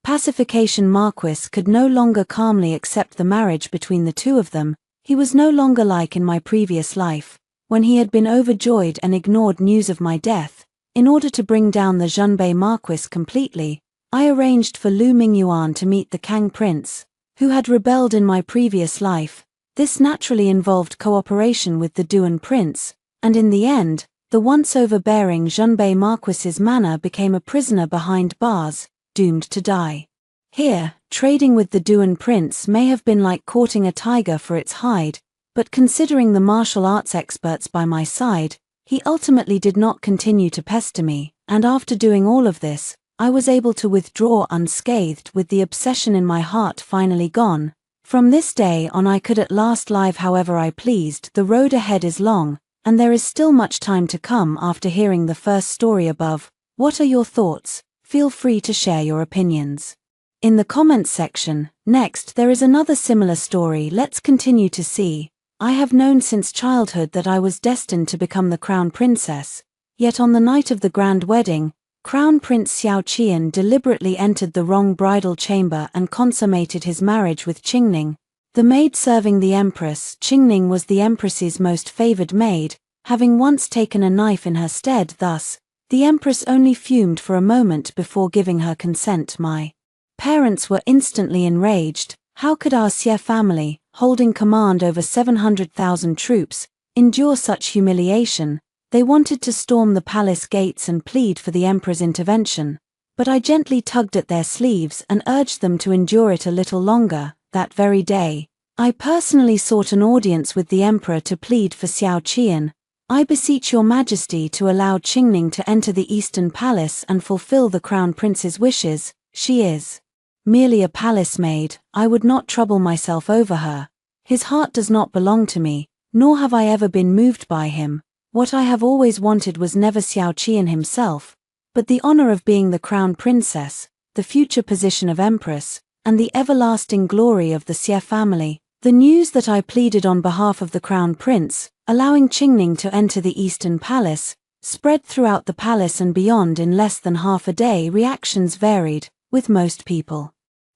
Pacification Marquis could no longer calmly accept the marriage between the two of them. He was no longer like in my previous life, when he had been overjoyed and ignored news of my death. In order to bring down the Zhunbei Marquis completely, I arranged for Lu Mingyuan to meet the Kang Prince, who had rebelled in my previous life. This naturally involved cooperation with the Duan Prince, and in the end, the once overbearing Zhunbei Marquis's manor became a prisoner behind bars, doomed to die. Here, trading with the Duan Prince may have been like courting a tiger for its hide, but considering the martial arts experts by my side, he ultimately did not continue to pester me, and after doing all of this, I was able to withdraw unscathed with the obsession in my heart finally gone. From this day on I could at last live however I pleased. The road ahead is long, and there is still much time to come after hearing the first story above. What are your thoughts? Feel free to share your opinions in the comments section. Next, there is another similar story. Let's continue to see. I have known since childhood that I was destined to become the crown princess, yet on the night of the grand wedding, Crown Prince Xiao Qian deliberately entered the wrong bridal chamber and consummated his marriage with Qingning, the maid serving the empress. Qingning was the empress's most favored maid, having once taken a knife in her stead. Thus, the empress only fumed for a moment before giving her consent. My parents were instantly enraged. How could our Xie family, holding command over 700,000 troops, endure such humiliation? They wanted to storm the palace gates and plead for the emperor's intervention, but I gently tugged at their sleeves and urged them to endure it a little longer. That very day, I personally sought an audience with the emperor to plead for Xiao Qian. I beseech your majesty to allow Qingning to enter the Eastern Palace and fulfill the crown prince's wishes. She is merely a palace maid. I would not trouble myself over her. His heart does not belong to me, nor have I ever been moved by him. What I have always wanted was never Xiao Qian himself, but the honor of being the crown princess, the future position of empress, and the everlasting glory of the Xie family. The news that I pleaded on behalf of the crown prince, allowing Qingning to enter the Eastern Palace, spread throughout the palace and beyond in less than half a day. Reactions varied, with most people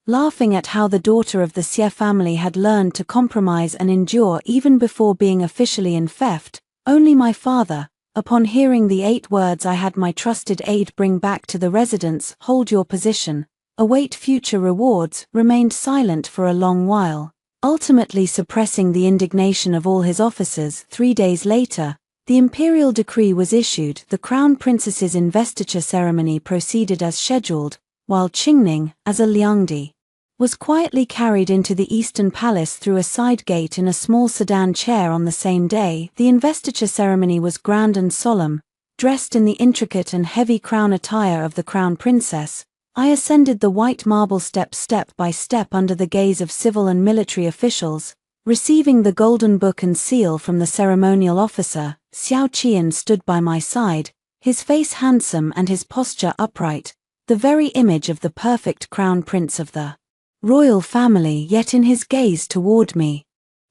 laughing at how the daughter of the Xie family had learned to compromise and endure even before being officially enfeoffed. Only my father, upon hearing the 8 words I had my trusted aide bring back to the residence, hold your position, await future rewards, remained silent for a long while, ultimately suppressing the indignation of all his officers. 3 days later, the imperial decree was issued. The crown princess's investiture ceremony proceeded as scheduled, while Qingning, as a Liangdi, was quietly carried into the Eastern Palace through a side gate in a small sedan chair. On the same day, the investiture ceremony was grand and solemn. Dressed in the intricate and heavy crown attire of the crown princess, I ascended the white marble steps step by step under the gaze of civil and military officials. Receiving the golden book and seal from the ceremonial officer, Xiao Qian stood by my side, his face handsome and his posture upright, the very image of the perfect crown prince of the royal family. Yet in his gaze toward me,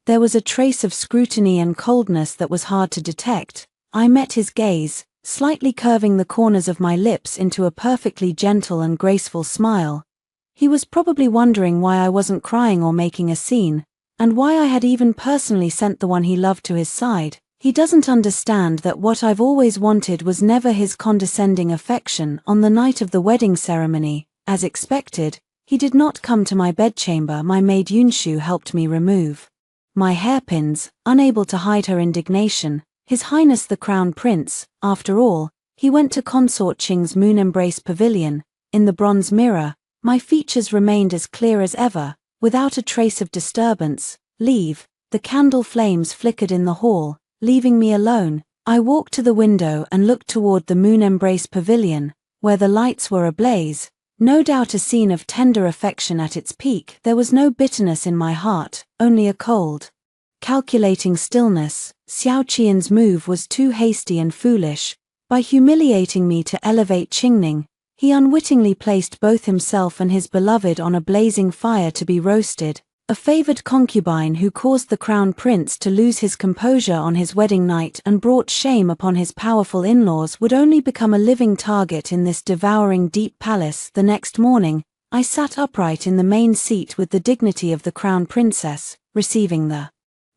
there was a trace of scrutiny and coldness that was hard to detect. I met his gaze, slightly curving the corners of my lips into a perfectly gentle and graceful smile. He was probably wondering why I wasn't crying or making a scene, and why I had even personally sent the one he loved to his side. He doesn't understand that what I've always wanted was never his condescending affection. On the night of the wedding ceremony, as expected, he did not come to my bedchamber. My maid Yunshu helped me remove my hairpins, unable to hide her indignation. His Highness the Crown Prince, after all, he went to Consort Qing's moon embrace pavilion. In the bronze mirror, my features remained as clear as ever, without a trace of disturbance. Leave. The candle flames flickered in the hall, leaving me alone. I walked to the window and looked toward the moon embrace pavilion, where the lights were ablaze. No doubt a scene of tender affection at its peak. There was no bitterness in my heart, only a cold, calculating stillness. Xiao Qian's move was too hasty and foolish. By humiliating me to elevate Qingning, he unwittingly placed both himself and his beloved on a blazing fire to be roasted. A favored concubine who caused the crown prince to lose his composure on his wedding night and brought shame upon his powerful in-laws would only become a living target in this devouring deep palace. The next morning, I sat upright in the main seat with the dignity of the crown princess, receiving the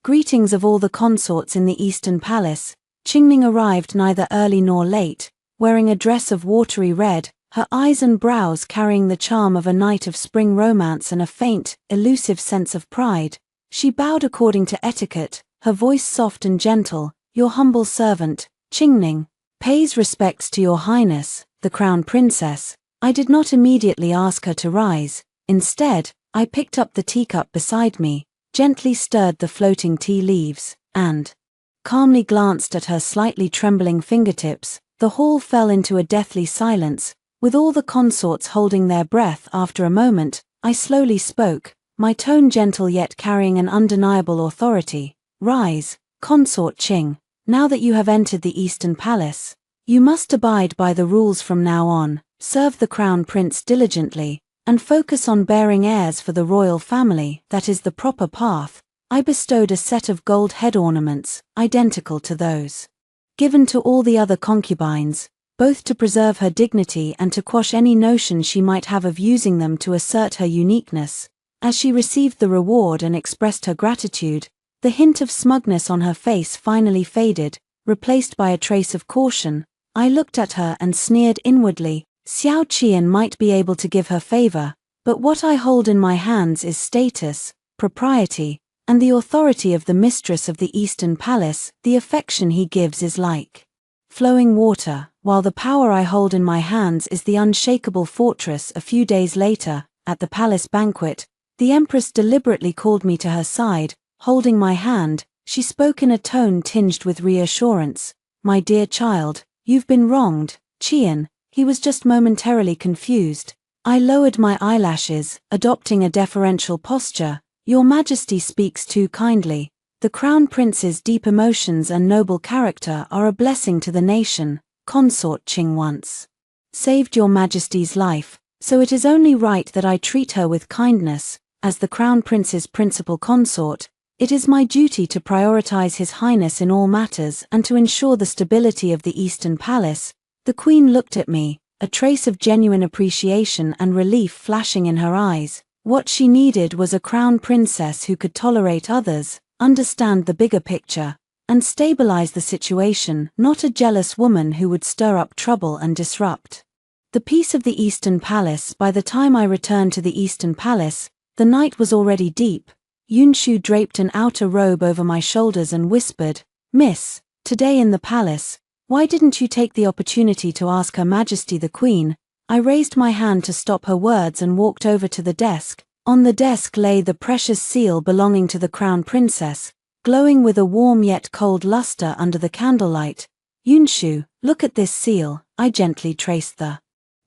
greetings of all the consorts in the Eastern Palace. Qingning arrived neither early nor late, wearing a dress of watery red, her eyes and brows carrying the charm of a night of spring romance and a faint, elusive sense of pride. She bowed according to etiquette, her voice soft and gentle. Your humble servant, Qingning, pays respects to your highness, the crown princess. I did not immediately ask her to rise. Instead, I picked up the teacup beside me, gently stirred the floating tea leaves, and calmly glanced at her slightly trembling fingertips. The hall fell into a deathly silence, with all the consorts holding their breath. After a moment, I slowly spoke. my tone gentle yet carrying an undeniable authority. "Rise, consort Qing. Now that you have entered the Eastern Palace, you must abide by the rules from now on, serve the Crown Prince diligently, and focus on bearing heirs for the royal family. That is the proper path." I bestowed a set of gold head ornaments, identical to those given to all the other concubines, both to preserve her dignity and to quash any notion she might have of using them to assert her uniqueness. As she received the reward and expressed her gratitude, the hint of smugness on her face finally faded, replaced by a trace of caution. I looked at her and sneered inwardly. Xiao Qian might be able to give her favor, but what I hold in my hands is status, propriety, and the authority of the mistress of the Eastern Palace. The affection he gives is like flowing water, while the power I hold in my hands is the unshakable fortress. A few days later, at the palace banquet, the Empress deliberately called me to her side. Holding my hand, she spoke in a tone tinged with reassurance. "My dear child, you've been wronged, Qian." He was just momentarily confused. I lowered my eyelashes, adopting a deferential posture. "Your Majesty speaks too kindly. The Crown Prince's deep emotions and noble character are a blessing to the nation. Consort Qing once saved Your Majesty's life, so it is only right that I treat her with kindness. As the Crown Prince's principal consort, it is my duty to prioritize His Highness in all matters and to ensure the stability of the Eastern Palace." The Queen looked at me, a trace of genuine appreciation and relief flashing in her eyes. What she needed was a crown princess who could tolerate others, understand the bigger picture, and stabilize the situation, not a jealous woman who would stir up trouble and disrupt the peace of the Eastern Palace. By the time I returned to the Eastern Palace, the night was already deep. Yunshu draped an outer robe over my shoulders and whispered, "Miss, today in the palace, why didn't you take the opportunity to ask Her Majesty the Queen?" I raised my hand to stop her words and walked over to the desk. On the desk lay the precious seal belonging to the Crown Princess, glowing with a warm yet cold luster under the candlelight. "Yunshu, look at this seal." I gently traced the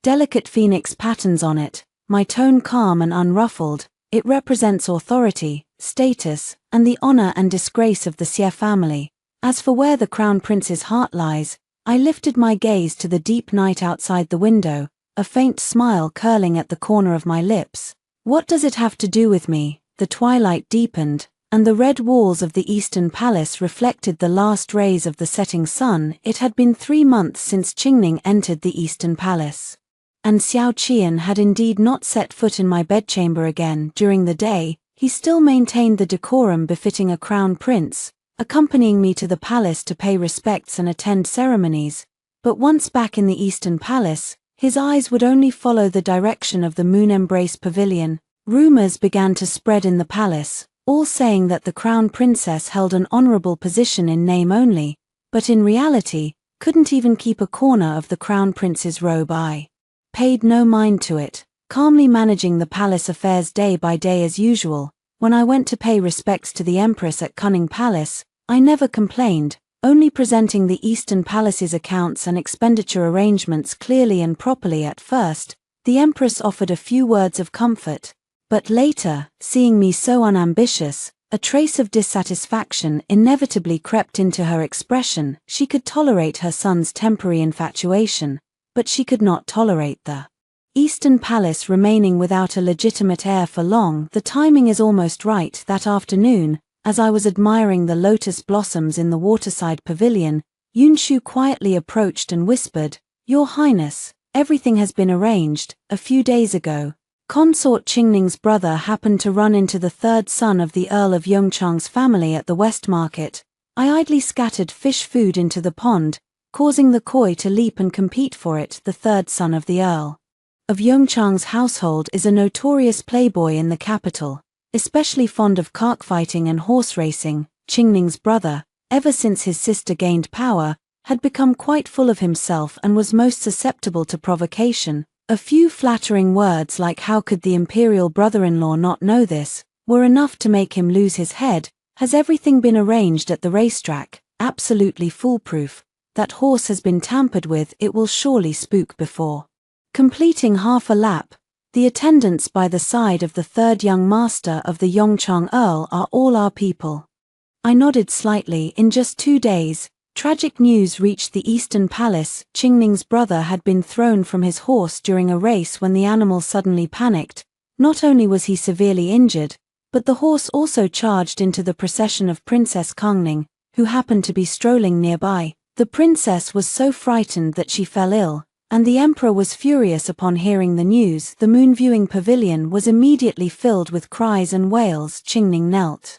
delicate phoenix patterns on it, my tone calm and unruffled. "It represents authority, status, and the honor and disgrace of the Xie family. As for where the Crown Prince's heart lies," I lifted my gaze to the deep night outside the window, a faint smile curling at the corner of my lips. "What does it have to do with me?" The twilight deepened, and the red walls of the Eastern Palace reflected the last rays of the setting sun. It had been 3 months since Qingning entered the Eastern Palace, and Xiao Qian had indeed not set foot in my bedchamber again. During the day, he still maintained the decorum befitting a crown prince, accompanying me to the palace to pay respects and attend ceremonies. But once back in the Eastern Palace, his eyes would only follow the direction of the Moon Embrace Pavilion. Rumors began to spread in the palace, all saying that the Crown Princess held an honorable position in name only, but in reality, couldn't even keep a corner of the Crown Prince's robe. I paid no mind to it, calmly managing the palace affairs day by day as usual. When I went to pay respects to the Empress at Cunning Palace, I never complained, only presenting the Eastern Palace's accounts and expenditure arrangements clearly and properly. At first, the Empress offered a few words of comfort, but later, seeing me so unambitious, a trace of dissatisfaction inevitably crept into her expression. She could tolerate her son's temporary infatuation, but she could not tolerate the Eastern Palace remaining without a legitimate heir for long. The timing is almost right. That afternoon, as I was admiring the lotus blossoms in the waterside pavilion, Yunshu quietly approached and whispered, "Your Highness, everything has been arranged. A few days ago, Consort Qingning's brother happened to run into the third son of the Earl of Yongchang's family at the West Market. I idly scattered fish food into the pond, causing the koi to leap and compete for it. The third son of the Earl of Yongchang's household is a notorious playboy in the capital, especially fond of cockfighting and horse racing. Qingning's brother, ever since his sister gained power, had become quite full of himself and was most susceptible to provocation. A few flattering words like 'how could the imperial brother-in-law not know this' were enough to make him lose his head. Has everything been arranged at the racetrack? Absolutely foolproof. That horse has been tampered with. It will surely spook before completing half a lap. The attendants by the side of the third young master of the Yongchang Earl are all our people." I nodded slightly. In just 2 days, tragic news reached the Eastern Palace. Qingning's brother had been thrown from his horse during a race when the animal suddenly panicked. Not only was he severely injured, but the horse also charged into the procession of Princess Kangning, who happened to be strolling nearby. The princess was so frightened that she fell ill, and the emperor was furious upon hearing the news. The moon-viewing pavilion was immediately filled with cries and wails. Qingning knelt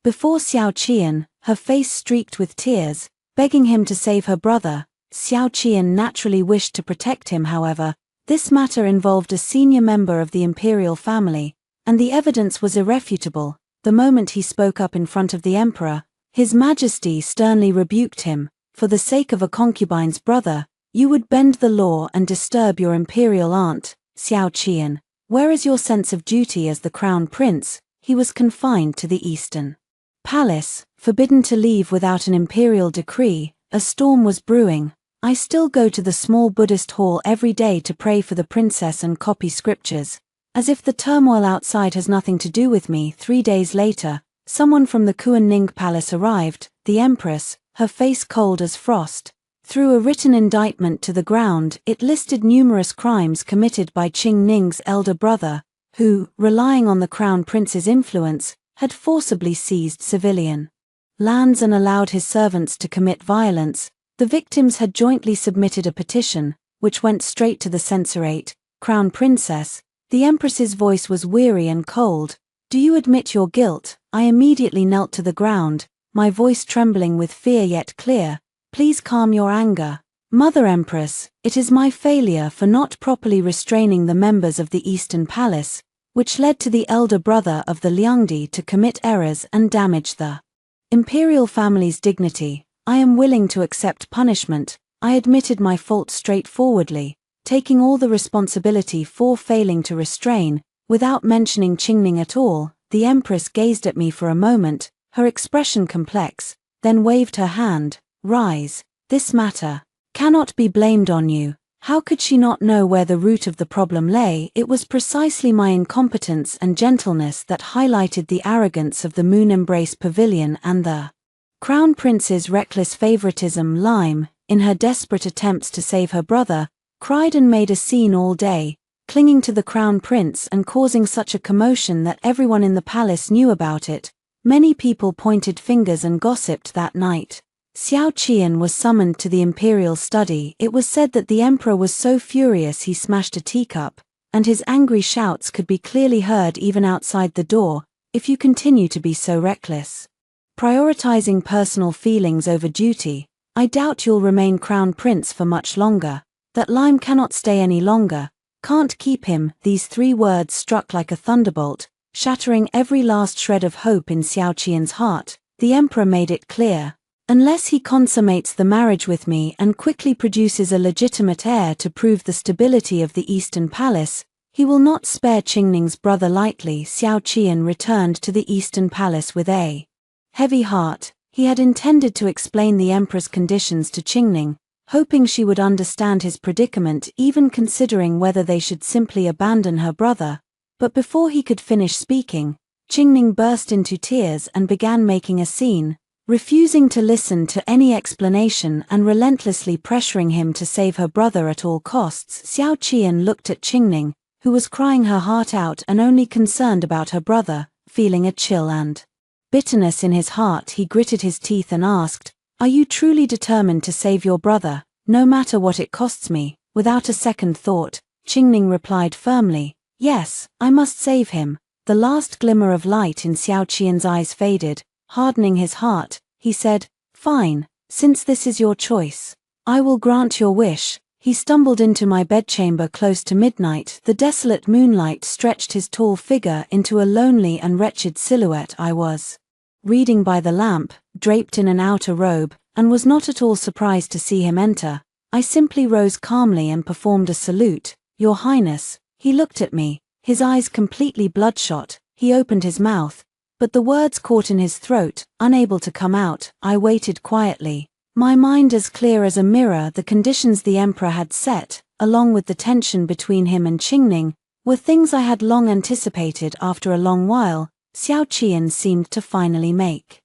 before Xiao Qian, her face streaked with tears, begging him to save her brother. Xiao Qian naturally wished to protect him. However, this matter involved a senior member of the imperial family, and the evidence was irrefutable. The moment he spoke up in front of the emperor, His Majesty sternly rebuked him. "For the sake of a concubine's brother, you would bend the law and disturb your imperial aunt. Xiao Qian, where is your sense of duty as the crown prince?" He was confined to the Eastern Palace, forbidden to leave without an imperial decree. A storm was brewing. I still go to the small Buddhist hall every day to pray for the princess and copy scriptures. As if the turmoil outside has nothing to do with me. 3 days later, someone from the Kuan-Ning Palace arrived. The empress, her face cold as frost, threw a written indictment to the ground. It listed numerous crimes committed by Qingning's elder brother, who, relying on the crown prince's influence, had forcibly seized civilian lands and allowed his servants to commit violence. The victims had jointly submitted a petition, which went straight to the censorate. "Crown Princess," the empress's voice was weary and cold, "do you admit your guilt?" I immediately knelt to the ground, my voice trembling with fear yet clear. "Please calm your anger. Mother Empress, it is my failure for not properly restraining the members of the Eastern Palace, which led to the elder brother of the Liangdi to commit errors and damage the imperial family's dignity. I am willing to accept punishment." I admitted my fault straightforwardly, taking all the responsibility for failing to restrain, without mentioning Qingning at all. The empress gazed at me for a moment, her expression complex, then waved her hand. "Rise. This matter cannot be blamed on you." How could she not know where the root of the problem lay? It was precisely my incompetence and gentleness that highlighted the arrogance of the Moon Embrace Pavilion and the Crown Prince's reckless favoritism. Lime, in her desperate attempts to save her brother, cried and made a scene all day, clinging to the Crown Prince and causing such a commotion that everyone in the palace knew about it. Many people pointed fingers and gossiped that night. Xiao Qian was summoned to the imperial study. It was said that the emperor was so furious he smashed a teacup, and his angry shouts could be clearly heard even outside the door. "If you continue to be so reckless, prioritizing personal feelings over duty, I doubt you'll remain crown prince for much longer. That Lime cannot stay any longer. Can't keep him." These 3 words struck like a thunderbolt, shattering every last shred of hope in Xiao Qian's heart. The emperor made it clear, unless he consummates the marriage with me and quickly produces a legitimate heir to prove the stability of the Eastern Palace, he will not spare Qingning's brother lightly. Xiao Qian returned to the Eastern Palace with a heavy heart. He had intended to explain the emperor's conditions to Qingning, hoping she would understand his predicament, even considering whether they should simply abandon her brother. But before he could finish speaking, Qingning burst into tears and began making a scene, refusing to listen to any explanation and relentlessly pressuring him to save her brother at all costs. Xiao Qian looked at Qingning, who was crying her heart out and only concerned about her brother. Feeling a chill and bitterness in his heart, he gritted his teeth and asked, "Are you truly determined to save your brother, no matter what it costs me?" Without a second thought, Qingning replied firmly, "Yes, I must save him." The last glimmer of light in Xiao Qian's eyes faded. Hardening his heart, he said, "Fine, since this is your choice, I will grant your wish." He stumbled into my bedchamber close to midnight. The desolate moonlight stretched his tall figure into a lonely and wretched silhouette. I was reading by the lamp, draped in an outer robe, and was not at all surprised to see him enter. I simply rose calmly and performed a salute. "Your Highness." He looked at me, his eyes completely bloodshot. He opened his mouth, but the words caught in his throat, unable to come out. I waited quietly, my mind as clear as a mirror. The conditions the emperor had set, along with the tension between him and Qingning, were things I had long anticipated. After a long while, Xiao Qian seemed to finally make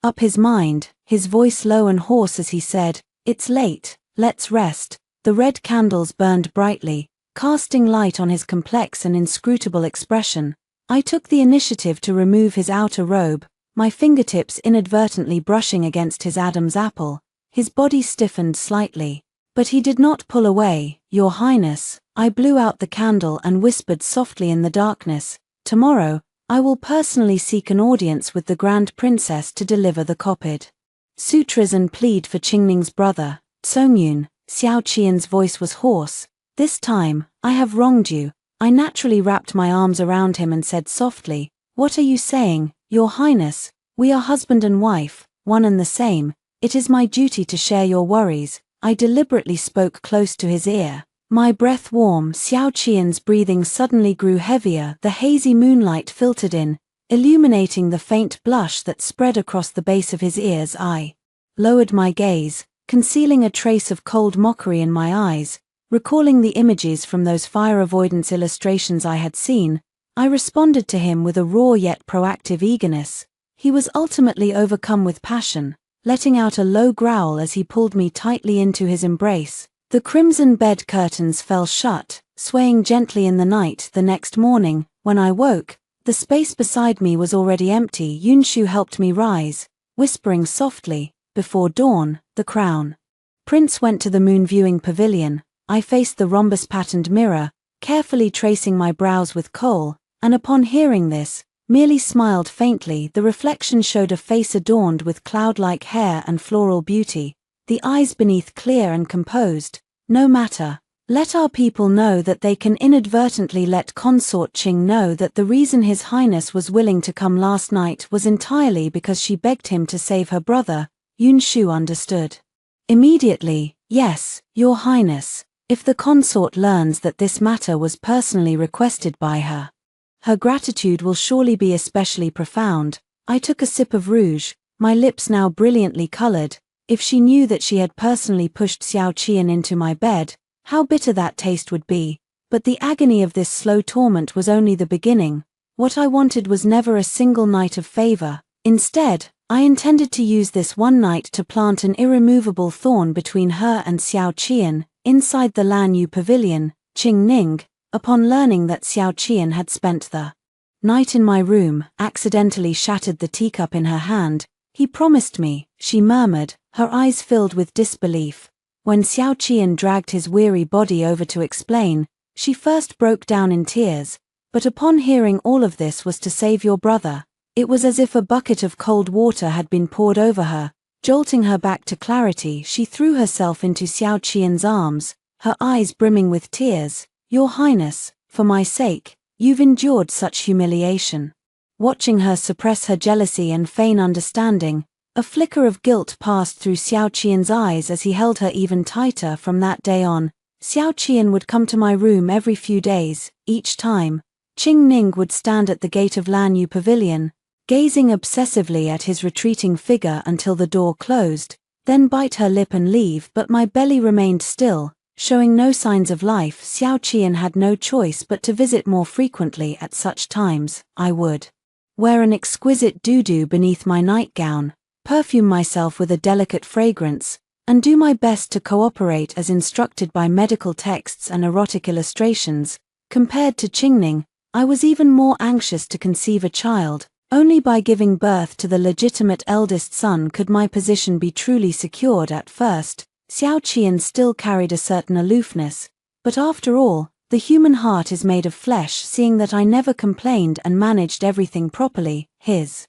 up his mind, his voice low and hoarse as he said, "It's late, let's rest." The red candles burned brightly, casting light on his complex and inscrutable expression. I took the initiative to remove his outer robe, my fingertips inadvertently brushing against his Adam's apple. His body stiffened slightly. But he did not pull away. "Your Highness," I blew out the candle and whispered softly in the darkness, "tomorrow, I will personally seek an audience with the Grand Princess to deliver the copied sutras and plead for Qingning's brother, Songyun." Xiao Qian's voice was hoarse. "This time, I have wronged you." I naturally wrapped my arms around him and said softly, "What are you saying, Your Highness? We are husband and wife, one and the same. It is my duty to share your worries." I deliberately spoke close to his ear, my breath warm. Xiao Qian's breathing suddenly grew heavier. The hazy moonlight filtered in, illuminating the faint blush that spread across the base of his ears. I lowered my gaze, concealing a trace of cold mockery in my eyes, recalling the images from those fire avoidance illustrations I had seen. I responded to him with a raw yet proactive eagerness. He was ultimately overcome with passion, letting out a low growl as he pulled me tightly into his embrace. The crimson bed curtains fell shut, swaying gently in the night. The next morning, when I woke, the space beside me was already empty. Yunshu helped me rise, whispering softly, "Before dawn, the crown prince went to the moon viewing pavilion." I faced the rhombus-patterned mirror, carefully tracing my brows with kohl, and upon hearing this, merely smiled faintly. The reflection showed a face adorned with cloud-like hair and floral beauty, the eyes beneath clear and composed. "No matter. Let our people know that they can inadvertently let Consort Qing know that the reason His Highness was willing to come last night was entirely because she begged him to save her brother." Yunshu understood immediately. "Yes, Your Highness. If the consort learns that this matter was personally requested by her, her gratitude will surely be especially profound." I took a sip of rouge, my lips now brilliantly colored. If she knew that she had personally pushed Xiao Qian into my bed, how bitter that taste would be. But the agony of this slow torment was only the beginning. What I wanted was never a single night of favor. Instead, I intended to use this one night to plant an irremovable thorn between her and Xiao Qian. Inside the Lanyu pavilion, Qingning, upon learning that Xiao Qian had spent the night in my room, accidentally shattered the teacup in her hand. "He promised me," she murmured, her eyes filled with disbelief. When Xiao Qian dragged his weary body over to explain, she first broke down in tears, but upon hearing all of this was to save your brother. It was as if a bucket of cold water had been poured over her, jolting her back to clarity. She threw herself into Xiao Qian's arms, her eyes brimming with tears. "Your Highness, for my sake, you've endured such humiliation." Watching her suppress her jealousy and feign understanding, a flicker of guilt passed through Xiao Qian's eyes as he held her even tighter. From that day on, Xiao Qian would come to my room every few days. Each time, Qingning would stand at the gate of Lanyu Pavilion, gazing obsessively at his retreating figure until the door closed, then bite her lip and leave. But my belly remained still, showing no signs of life. Xiao Qian had no choice but to visit more frequently. At such times, I would wear an exquisite doudou beneath my nightgown, perfume myself with a delicate fragrance, and do my best to cooperate as instructed by medical texts and erotic illustrations. Compared to Qingning, I was even more anxious to conceive a child. Only by giving birth to the legitimate eldest son could my position be truly secured. At first, Xiao Qian still carried a certain aloofness, but after all, the human heart is made of flesh. Seeing that I never complained and managed everything properly, his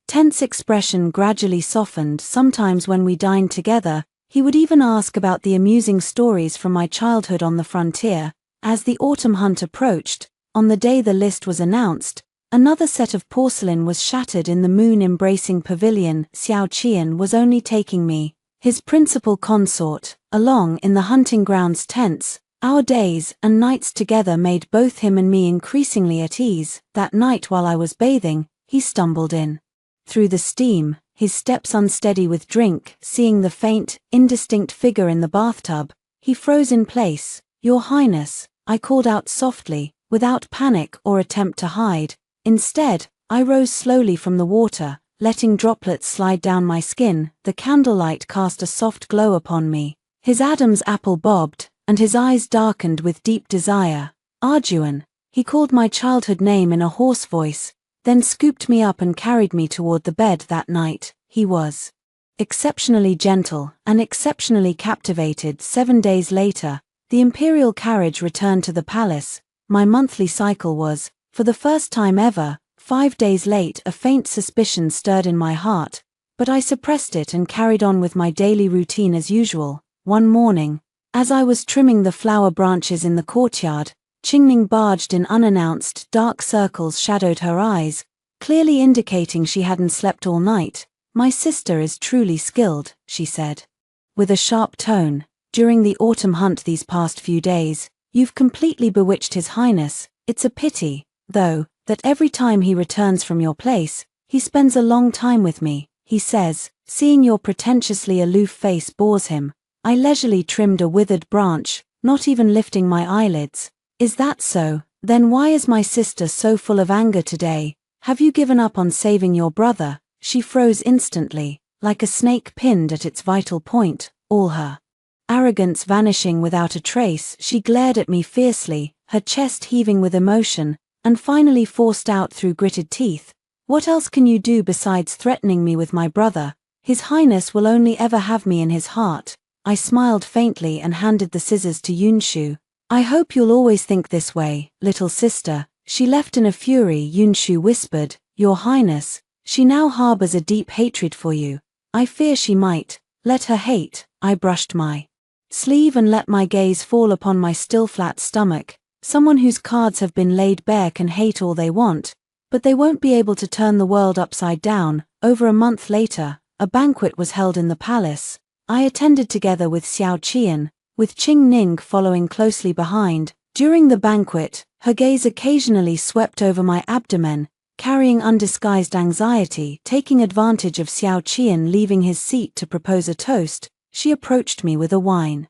tense expression gradually softened. Sometimes when we dined together, he would even ask about the amusing stories from my childhood on the frontier. As the autumn hunt approached, on the day the list was announced, another set of porcelain was shattered in the moon-embracing pavilion. Xiao Qian was only taking me, his principal consort, along in the hunting grounds tents. Our days and nights together made both him and me increasingly at ease. That night while I was bathing, he stumbled in through the steam, his steps unsteady with drink. Seeing the faint, indistinct figure in the bathtub, he froze in place. "Your Highness," I called out softly, without panic or attempt to hide. Instead, I rose slowly from the water, letting droplets slide down my skin. The candlelight cast a soft glow upon me. His Adam's apple bobbed, and his eyes darkened with deep desire. Arjuan. He called my childhood name in a hoarse voice, then scooped me up and carried me toward the bed. That night, he was exceptionally gentle and exceptionally captivated. 7 days later, the imperial carriage returned to the palace. My monthly cycle was, for the first time ever, 5 days late. A faint suspicion stirred in my heart, but I suppressed it and carried on with my daily routine as usual. One morning, as I was trimming the flower branches in the courtyard, Qingning barged in unannounced. Dark circles shadowed her eyes, clearly indicating she hadn't slept all night. "My sister is truly skilled," she said, with a sharp tone. "During the autumn hunt these past few days, you've completely bewitched His Highness. It's a pity, though, that every time he returns from your place, he spends a long time with me," he says. Seeing your pretentiously aloof face bores him, I leisurely trimmed a withered branch, not even lifting my eyelids. "Is that so? Then why is my sister so full of anger today? Have you given up on saving your brother?" She froze instantly, like a snake pinned at its vital point, all her arrogance vanishing without a trace. She glared at me fiercely, her chest heaving with emotion, and finally forced out through gritted teeth, "What else can you do besides threatening me with my brother? His Highness will only ever have me in his heart." I smiled faintly and handed the scissors to Yunshu. "I hope you'll always think this way, little sister." She left in a fury. Yunshu whispered, "Your Highness, she now harbors a deep hatred for you." "I fear she might. Let her hate." I brushed my sleeve and let my gaze fall upon my still flat stomach. Someone whose cards have been laid bare can hate all they want, but they won't be able to turn the world upside down. Over a month later, a banquet was held in the palace. I attended together with Xiao Qian, with Qingning following closely behind. During the banquet, her gaze occasionally swept over my abdomen, carrying undisguised anxiety. Taking advantage of Xiao Qian leaving his seat to propose a toast, she approached me with a wine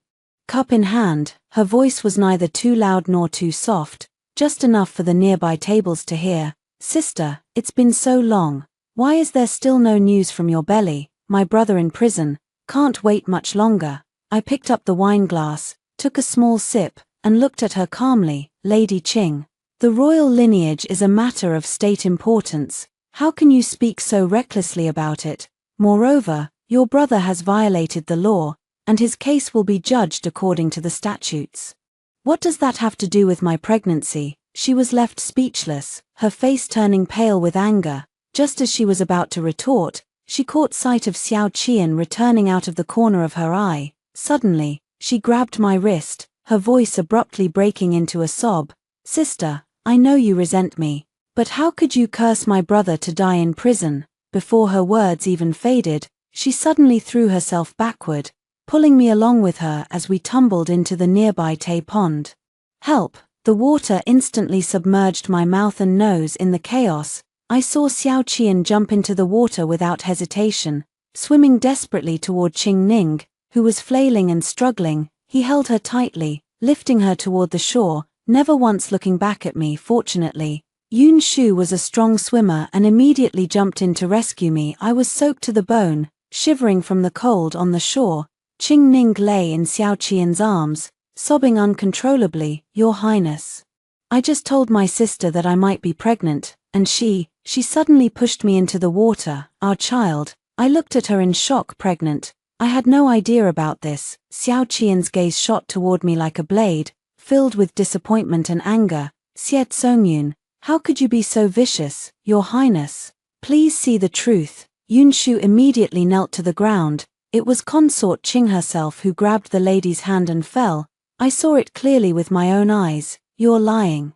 cup in hand. Her voice was neither too loud nor too soft, just enough for the nearby tables to hear. "Sister, it's been so long. Why is there still no news from your belly? My brother in prison. Can't wait much longer." I picked up the wine glass, took a small sip, and looked at her calmly. "Lady Qing, the royal lineage is a matter of state importance. How can you speak so recklessly about it? Moreover, your brother has violated the law, and his case will be judged according to the statutes. What does that have to do with my pregnancy?" She was left speechless, her face turning pale with anger. Just as she was about to retort, she caught sight of Xiao Qian returning out of the corner of her eye. Suddenly, she grabbed my wrist, her voice abruptly breaking into a sob. "Sister, I know you resent me, but how could you curse my brother to die in prison?" Before her words even faded, she suddenly threw herself backward, pulling me along with her as we tumbled into the nearby Tay pond. "Help!" The water instantly submerged my mouth and nose. In the chaos, I saw Xiao Qian jump into the water without hesitation, swimming desperately toward Qingning, who was flailing and struggling. He held her tightly, lifting her toward the shore, never once looking back at me. Fortunately, Yunshu was a strong swimmer and immediately jumped in to rescue me. I was soaked to the bone, shivering from the cold. On the shore, Qingning lay in Xiao Qian's arms, sobbing uncontrollably. "Your Highness, I just told my sister that I might be pregnant, and she suddenly pushed me into the water. Our child." I looked at her in shock. "Pregnant? I had no idea about this." Xiao Qian's gaze shot toward me like a blade, filled with disappointment and anger. "Xie Songyun, how could you be so vicious? Your Highness, please see the truth." Yunshu immediately knelt to the ground. It was Consort Qing herself who grabbed the lady's hand and fell. I saw it clearly with my own eyes. "You're lying."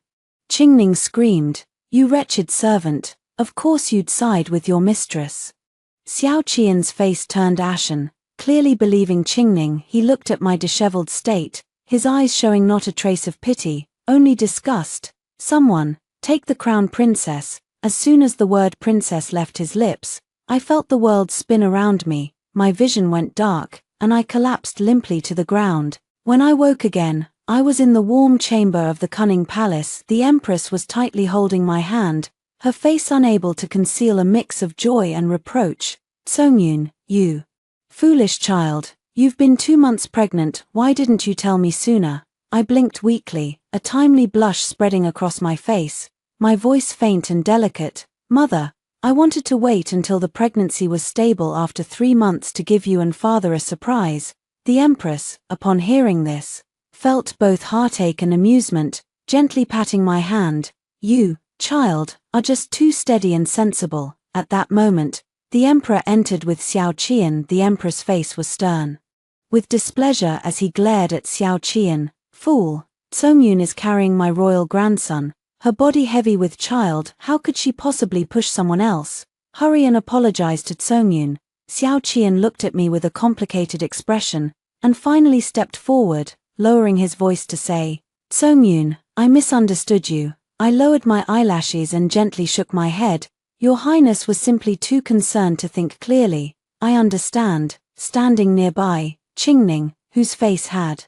Qingning screamed. "You wretched servant, of course you'd side with your mistress." Xiao Qian's face turned ashen. Clearly believing Qingning, he looked at my disheveled state, his eyes showing not a trace of pity, only disgust. "Someone, take the crown princess." As soon as the word princess left his lips, I felt the world spin around me, my vision went dark, and I collapsed limply to the ground. When I woke again, I was in the warm chamber of the cunning palace. The Empress was tightly holding my hand, her face unable to conceal a mix of joy and reproach. "Songyun, you foolish child, you've been 2 months pregnant, why didn't you tell me sooner?" I blinked weakly, a timely blush spreading across my face, my voice faint and delicate. "Mother, I wanted to wait until the pregnancy was stable after 3 months to give you and father a surprise." The Empress, upon hearing this, felt both heartache and amusement, gently patting my hand. "You, child, are just too steady and sensible." At that moment, the Emperor entered with Xiao Qian. The Emperor's face was stern with displeasure as he glared at Xiao Qian. "Fool, Songyun is carrying my royal grandson, her body heavy with child, how could she possibly push someone else? Hurry and apologize to Songyun." Xiao Qian looked at me with a complicated expression, and finally stepped forward, lowering his voice to say, "Songyun, I misunderstood you." I lowered my eyelashes and gently shook my head. "Your Highness was simply too concerned to think clearly." "I understand." Standing nearby, Qingning, whose face had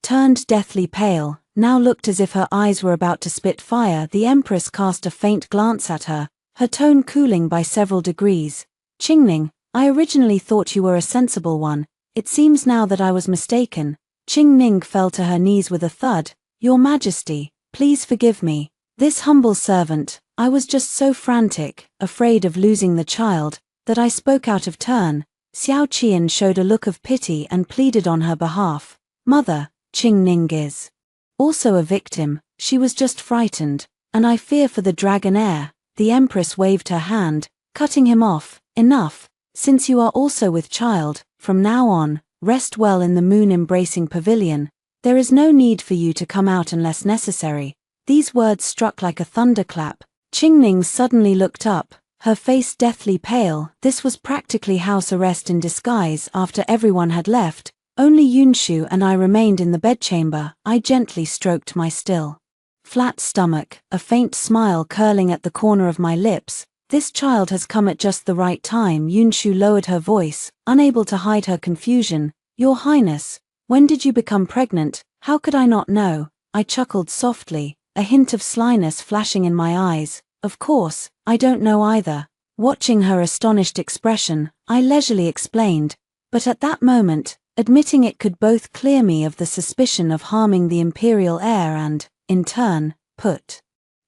turned deathly pale, now looked as if her eyes were about to spit fire. The Empress cast a faint glance at her, her tone cooling by several degrees. "Qingning, I originally thought you were a sensible one. It seems now that I was mistaken." Qingning fell to her knees with a thud. "Your Majesty, please forgive me. This humble servant, I was just so frantic, afraid of losing the child, that I spoke out of turn." Xiao Qian showed a look of pity and pleaded on her behalf. "Mother, Qingning is also a victim. She was just frightened, and I fear for the dragon heir." The Empress waved her hand, cutting him off. "Enough. Since you are also with child, from now on, rest well in the moon-embracing pavilion. There is no need for you to come out unless necessary." These words struck like a thunderclap. Qingning suddenly looked up, her face deathly pale. This was practically house arrest in disguise. After everyone had left, only Yunshu and I remained in the bedchamber. I gently stroked my still flat stomach, a faint smile curling at the corner of my lips. "This child has come at just the right time." Yunshu lowered her voice, unable to hide her confusion. "Your Highness, when did you become pregnant? How could I not know?" I chuckled softly, a hint of slyness flashing in my eyes. "Of course, I don't know either." Watching her astonished expression, I leisurely explained, but at that moment, admitting it could both clear me of the suspicion of harming the imperial heir and, in turn, put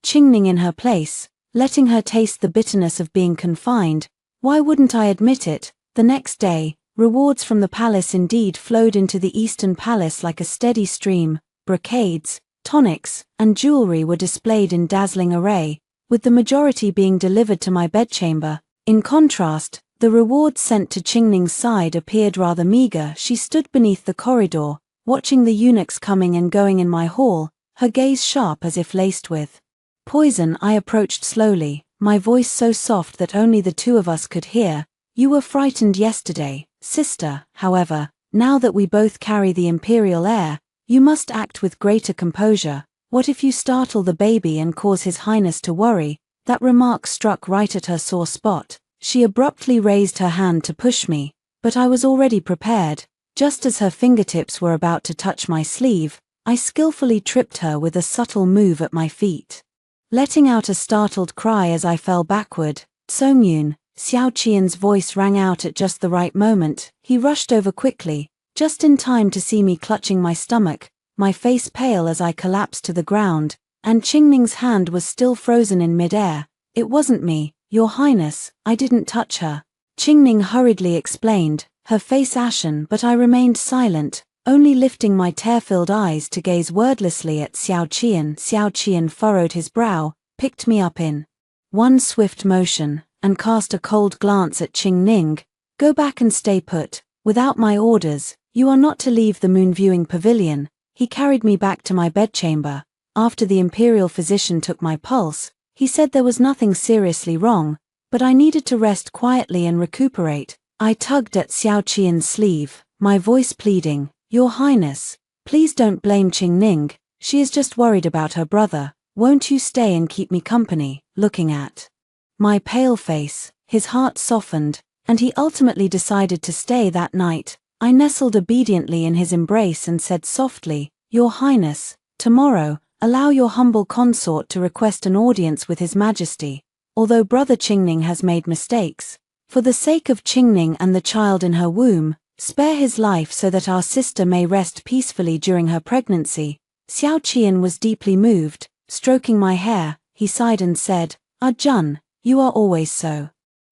Qingning in her place, letting her taste the bitterness of being confined. Why wouldn't I admit it? The next day, rewards from the palace indeed flowed into the Eastern Palace like a steady stream. Brocades, tonics, and jewelry were displayed in dazzling array, with the majority being delivered to my bedchamber. In contrast, the rewards sent to Qingning's side appeared rather meager. She stood beneath the corridor, watching the eunuchs coming and going in my hall, her gaze sharp as if laced with poison. I approached slowly, my voice so soft that only the two of us could hear. "You were frightened yesterday, sister. However, now that we both carry the imperial heir, you must act with greater composure. What if you startle the baby and cause His Highness to worry?" That remark struck right at her sore spot. She abruptly raised her hand to push me, but I was already prepared. Just as her fingertips were about to touch my sleeve, I skillfully tripped her with a subtle move at my feet, letting out a startled cry as I fell backward. "Songyun!" Xiao Qian's voice rang out at just the right moment. He rushed over quickly, just in time to see me clutching my stomach, my face pale as I collapsed to the ground, and Qingning's hand was still frozen in midair. "It wasn't me, Your Highness, I didn't touch her." Qingning hurriedly explained, her face ashen, but I remained silent, only lifting my tear-filled eyes to gaze wordlessly at Xiao Qian. Xiao Qian furrowed his brow, picked me up in one swift motion, and cast a cold glance at Qingning. "Go back and stay put. Without my orders, you are not to leave the moon-viewing pavilion." He carried me back to my bedchamber. After the imperial physician took my pulse, he said there was nothing seriously wrong, but I needed to rest quietly and recuperate. I tugged at Xiao Qian's sleeve, my voice pleading, "Your Highness, please don't blame Qingning. She is just worried about her brother. Won't you stay and keep me company?" Looking at my pale face, his heart softened, and he ultimately decided to stay that night. I nestled obediently in his embrace and said softly, Your Highness, tomorrow, allow your humble consort to request an audience with His Majesty. Although Brother Qingning has made mistakes, for the sake of Qingning and the child in her womb, spare his life so that our sister may rest peacefully during her pregnancy. Xiao Qian was deeply moved. Stroking my hair, he sighed and said, Jun, you are always so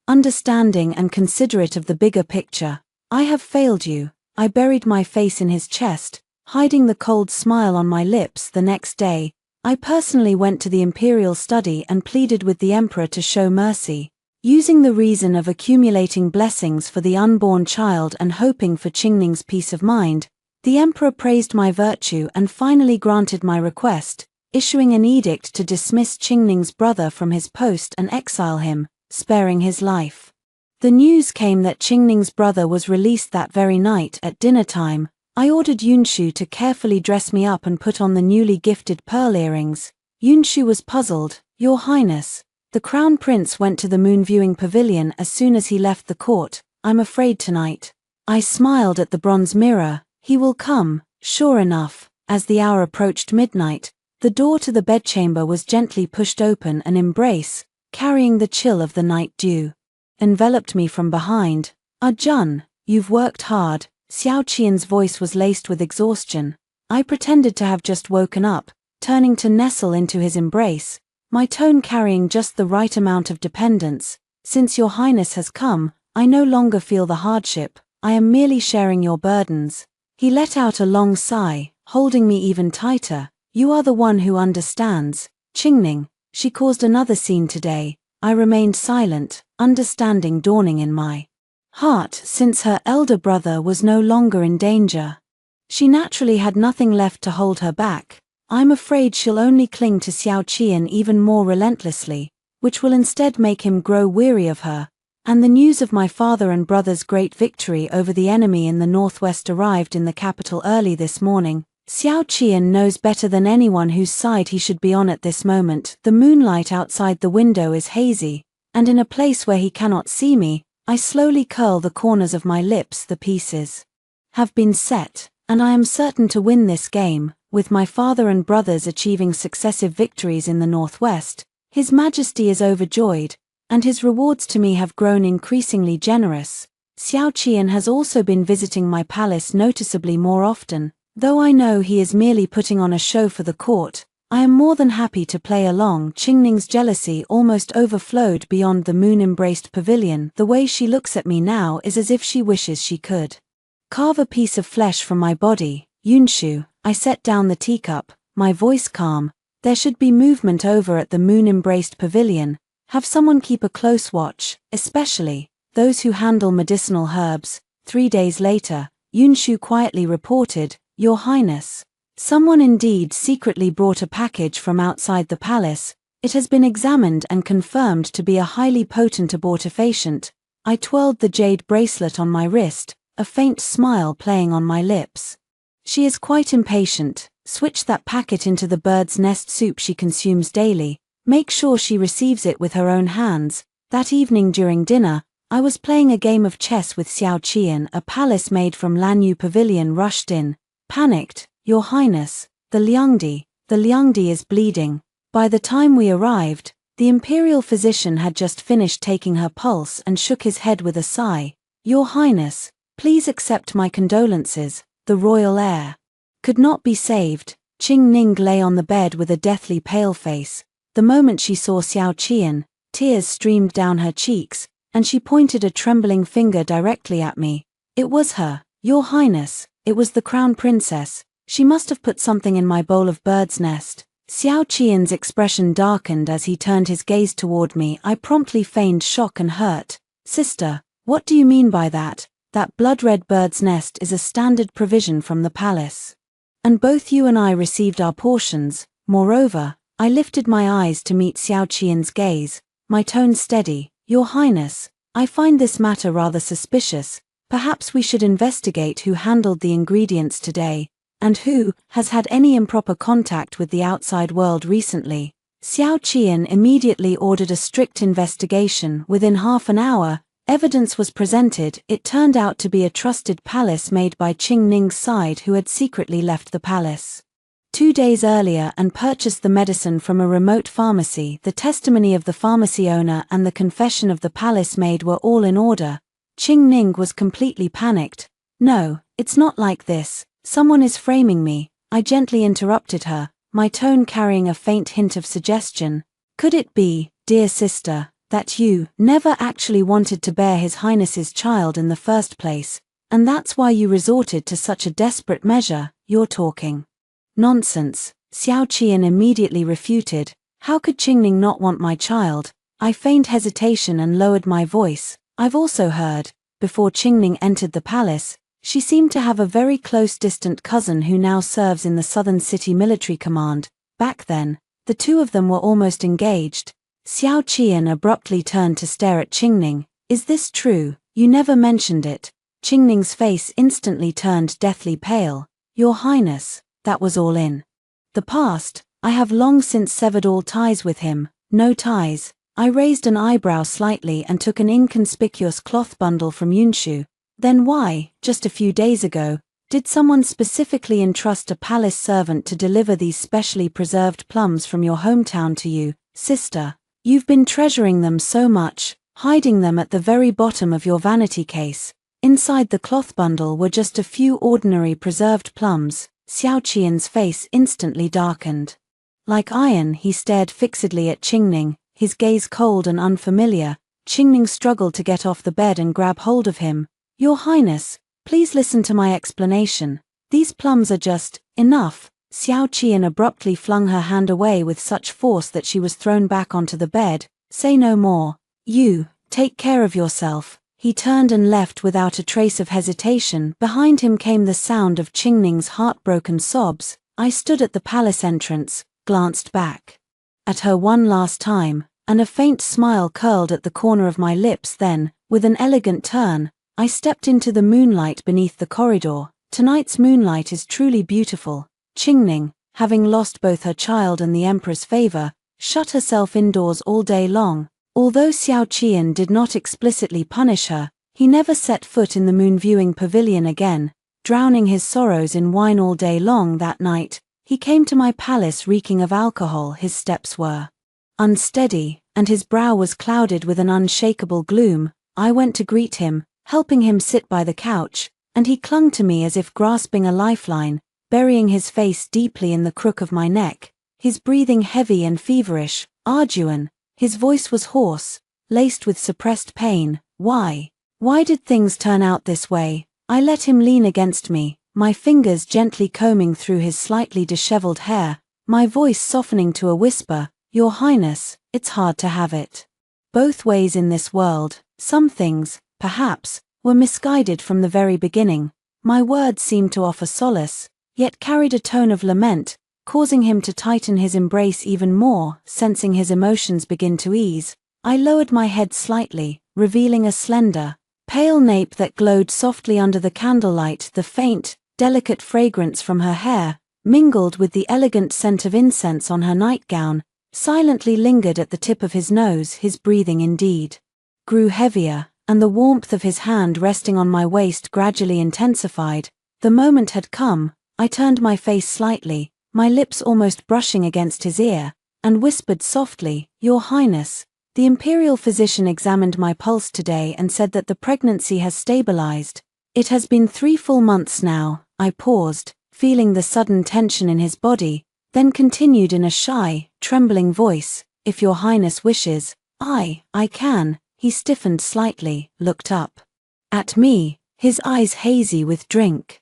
understanding and considerate of the bigger picture. I have failed you. I buried my face in his chest, hiding the cold smile on my lips. The next day, I personally went to the imperial study and pleaded with the emperor to show mercy. Using the reason of accumulating blessings for the unborn child and hoping for Qingning's peace of mind, the emperor praised my virtue and finally granted my request, issuing an edict to dismiss Qingning's brother from his post and exile him, sparing his life. The news came that Qingning's brother was released that very night at dinner time. I ordered Yunshu to carefully dress me up and put on the newly gifted pearl earrings. Yunshu was puzzled. Your Highness, the Crown Prince went to the moon viewing pavilion as soon as he left the court. I'm afraid tonight. I smiled at the bronze mirror. He will come, sure enough. As the hour approached midnight, the door to the bedchamber was gently pushed open. An embrace, carrying the chill of the night dew, enveloped me from behind. Jun, you've worked hard. Xiao Qian's voice was laced with exhaustion. I pretended to have just woken up, turning to nestle into his embrace, my tone carrying just the right amount of dependence. Since your Highness has come, I no longer feel the hardship. I am merely sharing your burdens. He let out a long sigh, holding me even tighter. You are the one who understands. Qingning, she caused another scene today. I remained silent, understanding dawning in my heart since her elder brother was no longer in danger. She naturally had nothing left to hold her back. I'm afraid she'll only cling to Xiao Qian even more relentlessly, which will instead make him grow weary of her. And the news of my father and brother's great victory over the enemy in the northwest arrived in the capital early this morning. Xiao Qian knows better than anyone whose side he should be on at this moment. The moonlight outside the window is hazy, and in a place where he cannot see me, I slowly curl the corners of my lips. The pieces have been set, and I am certain to win this game. With my father and brothers achieving successive victories in the northwest, His Majesty is overjoyed, and his rewards to me have grown increasingly generous. Xiao Qian has also been visiting my palace noticeably more often. Though I know he is merely putting on a show for the court, I am more than happy to play along. Qingning's jealousy almost overflowed beyond the moon-embraced pavilion. The way she looks at me now is as if she wishes she could carve a piece of flesh from my body. Yunshu, I set down the teacup, my voice calm. There should be movement over at the moon-embraced pavilion. Have someone keep a close watch, especially those who handle medicinal herbs. 3 days later, Yunshu quietly reported, Your Highness, someone indeed secretly brought a package from outside the palace. It has been examined and confirmed to be a highly potent abortifacient. I twirled the jade bracelet on my wrist, a faint smile playing on my lips. She is quite impatient. Switch that packet into the bird's nest soup she consumes daily. Make sure she receives it with her own hands. That evening during dinner, I was playing a game of chess with Xiao Qian. A palace made from Lanyu Pavilion rushed in. Panicked, Your Highness, the Liangdi is bleeding. By the time we arrived, the imperial physician had just finished taking her pulse and shook his head with a sigh. Your Highness, please accept my condolences. The royal heir could not be saved. Qingning lay on the bed with a deathly pale face. The moment she saw Xiao Qian, tears streamed down her cheeks, and she pointed a trembling finger directly at me. It was her, Your Highness, it was the crown princess. She must have put something in my bowl of bird's nest. Xiao Qian's expression darkened as he turned his gaze toward me. I promptly feigned shock and hurt. Sister, what do you mean by that? That blood-red bird's nest is a standard provision from the palace. And both you and I received our portions. Moreover, I lifted my eyes to meet Xiao Qian's gaze, my tone steady. Your Highness, I find this matter rather suspicious. Perhaps we should investigate who handled the ingredients today, and who has had any improper contact with the outside world recently. Xiao Qian immediately ordered a strict investigation. Within half an hour, evidence was presented. It turned out to be a trusted palace made by Qingning's side who had secretly left the palace. 2 days earlier and purchased the medicine from a remote pharmacy. The testimony of the pharmacy owner and the confession of the palace maid were all in order. Qing Ning was completely panicked. "No, it's not like this. Someone is framing me," I gently interrupted her, my tone carrying a faint hint of suggestion. "Could it be, dear sister, that you never actually wanted to bear His Highness's child in the first place, and that's why you resorted to such a desperate measure? You're talking nonsense," Xiao Qian immediately refuted. "How could Qingning not want my child?" I feigned hesitation and lowered my voice. "I've also heard, before Qingning entered the palace, she seemed to have a very close distant cousin who now serves in the Southern City Military Command. Back then, the two of them were almost engaged." Xiao Qian abruptly turned to stare at Qingning. "Is this true? You never mentioned it." Qingning's face instantly turned deathly pale. "Your Highness, that was all in the past. I have long since severed all ties with him." "No ties?" I raised an eyebrow slightly and took an inconspicuous cloth bundle from Yunshu. "Then why, just a few days ago, did someone specifically entrust a palace servant to deliver these specially preserved plums from your hometown to you, sister? You've been treasuring them so much, hiding them at the very bottom of your vanity case." Inside the cloth bundle were just a few ordinary preserved plums. Xiao Qian's face instantly darkened. Like iron, he stared fixedly at Qingning, his gaze cold and unfamiliar. Qingning struggled to get off the bed and grab hold of him. "Your Highness, please listen to my explanation. These plums are just enough." Xiao Qian abruptly flung her hand away with such force that she was thrown back onto the bed. "Say no more. You, take care of yourself." He turned and left without a trace of hesitation. Behind him came the sound of Qingning's heartbroken sobs. I stood at the palace entrance, glanced back at her one last time, and a faint smile curled at the corner of my lips. Then, with an elegant turn, I stepped into the moonlight beneath the corridor. Tonight's moonlight is truly beautiful. Qingning, having lost both her child and the emperor's favor, shut herself indoors all day long. Although Xiao Qian did not explicitly punish her, he never set foot in the moon-viewing pavilion again. Drowning his sorrows in wine all day long that night, he came to my palace reeking of alcohol. His steps were unsteady, and his brow was clouded with an unshakable gloom. I went to greet him, helping him sit by the couch, and he clung to me as if grasping a lifeline, burying his face deeply in the crook of my neck, his breathing heavy and feverish. "Arjuan." His voice was hoarse, laced with suppressed pain. Why did things turn out this way?" I let him lean against me, my fingers gently combing through his slightly disheveled hair, my voice softening to a whisper. "Your Highness, it's hard to have it both ways in this world. Some things, perhaps, were misguided from the very beginning." My words seemed to offer solace, yet carried a tone of lament, causing him to tighten his embrace even more. Sensing his emotions begin to ease, I lowered my head slightly, revealing a slender, pale nape that glowed softly under the candlelight. The faint, delicate fragrance from her hair, mingled with the elegant scent of incense on her nightgown, silently lingered at the tip of his nose. His breathing indeed grew heavier, and the warmth of his hand resting on my waist gradually intensified. The moment had come. I turned my face slightly, my lips almost brushing against his ear, and whispered softly, "Your Highness, the imperial physician examined my pulse today and said that the pregnancy has stabilized. It has been 3 full months now." I paused, feeling the sudden tension in his body, then continued in a shy, trembling voice, "If Your Highness wishes, I can." He stiffened slightly, looked up at me, his eyes hazy with drink,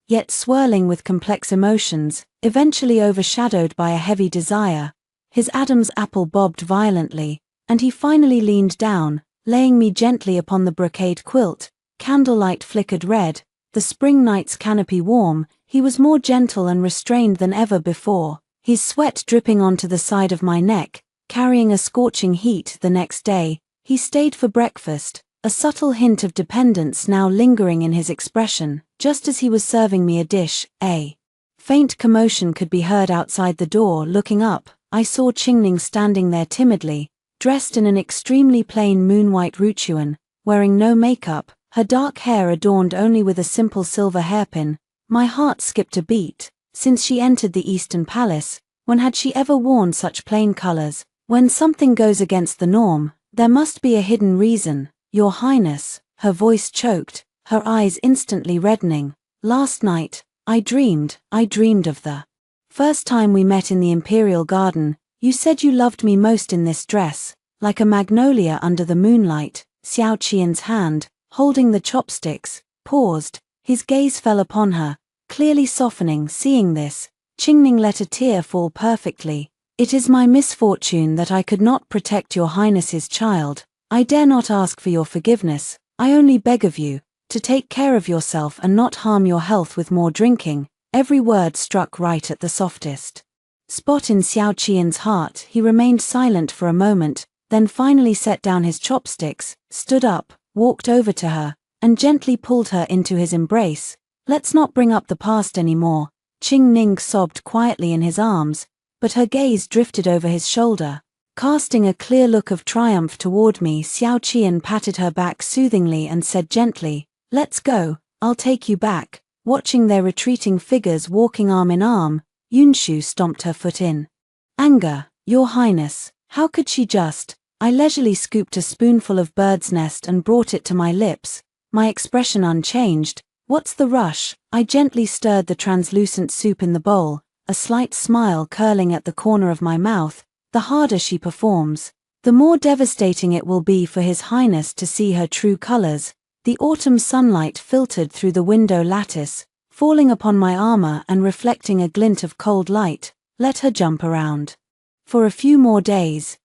yet swirling with complex emotions, eventually overshadowed by a heavy desire. His Adam's apple bobbed violently, and he finally leaned down, laying me gently upon the brocade quilt. Candlelight flickered red, the spring night's canopy warm. He was more gentle and restrained than ever before, his sweat dripping onto the side of my neck, carrying a scorching heat. The next day, he stayed for breakfast, a subtle hint of dependence now lingering in his expression. Just as he was serving me a dish, a faint commotion could be heard outside the door. Looking up, I saw Qingning standing there timidly, dressed in an extremely plain moon-white ruchuan, wearing no makeup, her dark hair adorned only with a simple silver hairpin. My heart skipped a beat, since she entered the Eastern Palace. When had she ever worn such plain colors? When something goes against the norm, there must be a hidden reason. Your Highness, her voice choked, her eyes instantly reddening. Last night, I dreamed of the first time we met in the Imperial Garden. You said you loved me most in this dress, like a magnolia under the moonlight. Xiao Qian's hand, holding the chopsticks, paused. His gaze fell upon her, clearly softening. Seeing this, Qingning let a tear fall perfectly. It is my misfortune that I could not protect your Highness's child. I dare not ask for your forgiveness. I only beg of you to take care of yourself and not harm your health with more drinking. Every word struck right at the softest spot in Xiao Qian's heart. He remained silent for a moment, then finally set down his chopsticks, stood up, walked over to her, and gently pulled her into his embrace. Let's not bring up the past anymore. Qingning sobbed quietly in his arms, but her gaze drifted over his shoulder, casting a clear look of triumph toward me. Xiao Qian patted her back soothingly and said gently, "Let's go, I'll take you back." Watching their retreating figures walking arm in arm, Yunshu stomped her foot in anger. "Your Highness, how could she just?" I leisurely scooped a spoonful of bird's nest and brought it to my lips, my expression unchanged. "What's the rush?" I gently stirred the translucent soup in the bowl, a slight smile curling at the corner of my mouth. The harder she performs, the more devastating it will be for His Highness to see her true colors. The autumn sunlight filtered through the window lattice, falling upon my armor and reflecting a glint of cold light. Let her jump around. For a few more days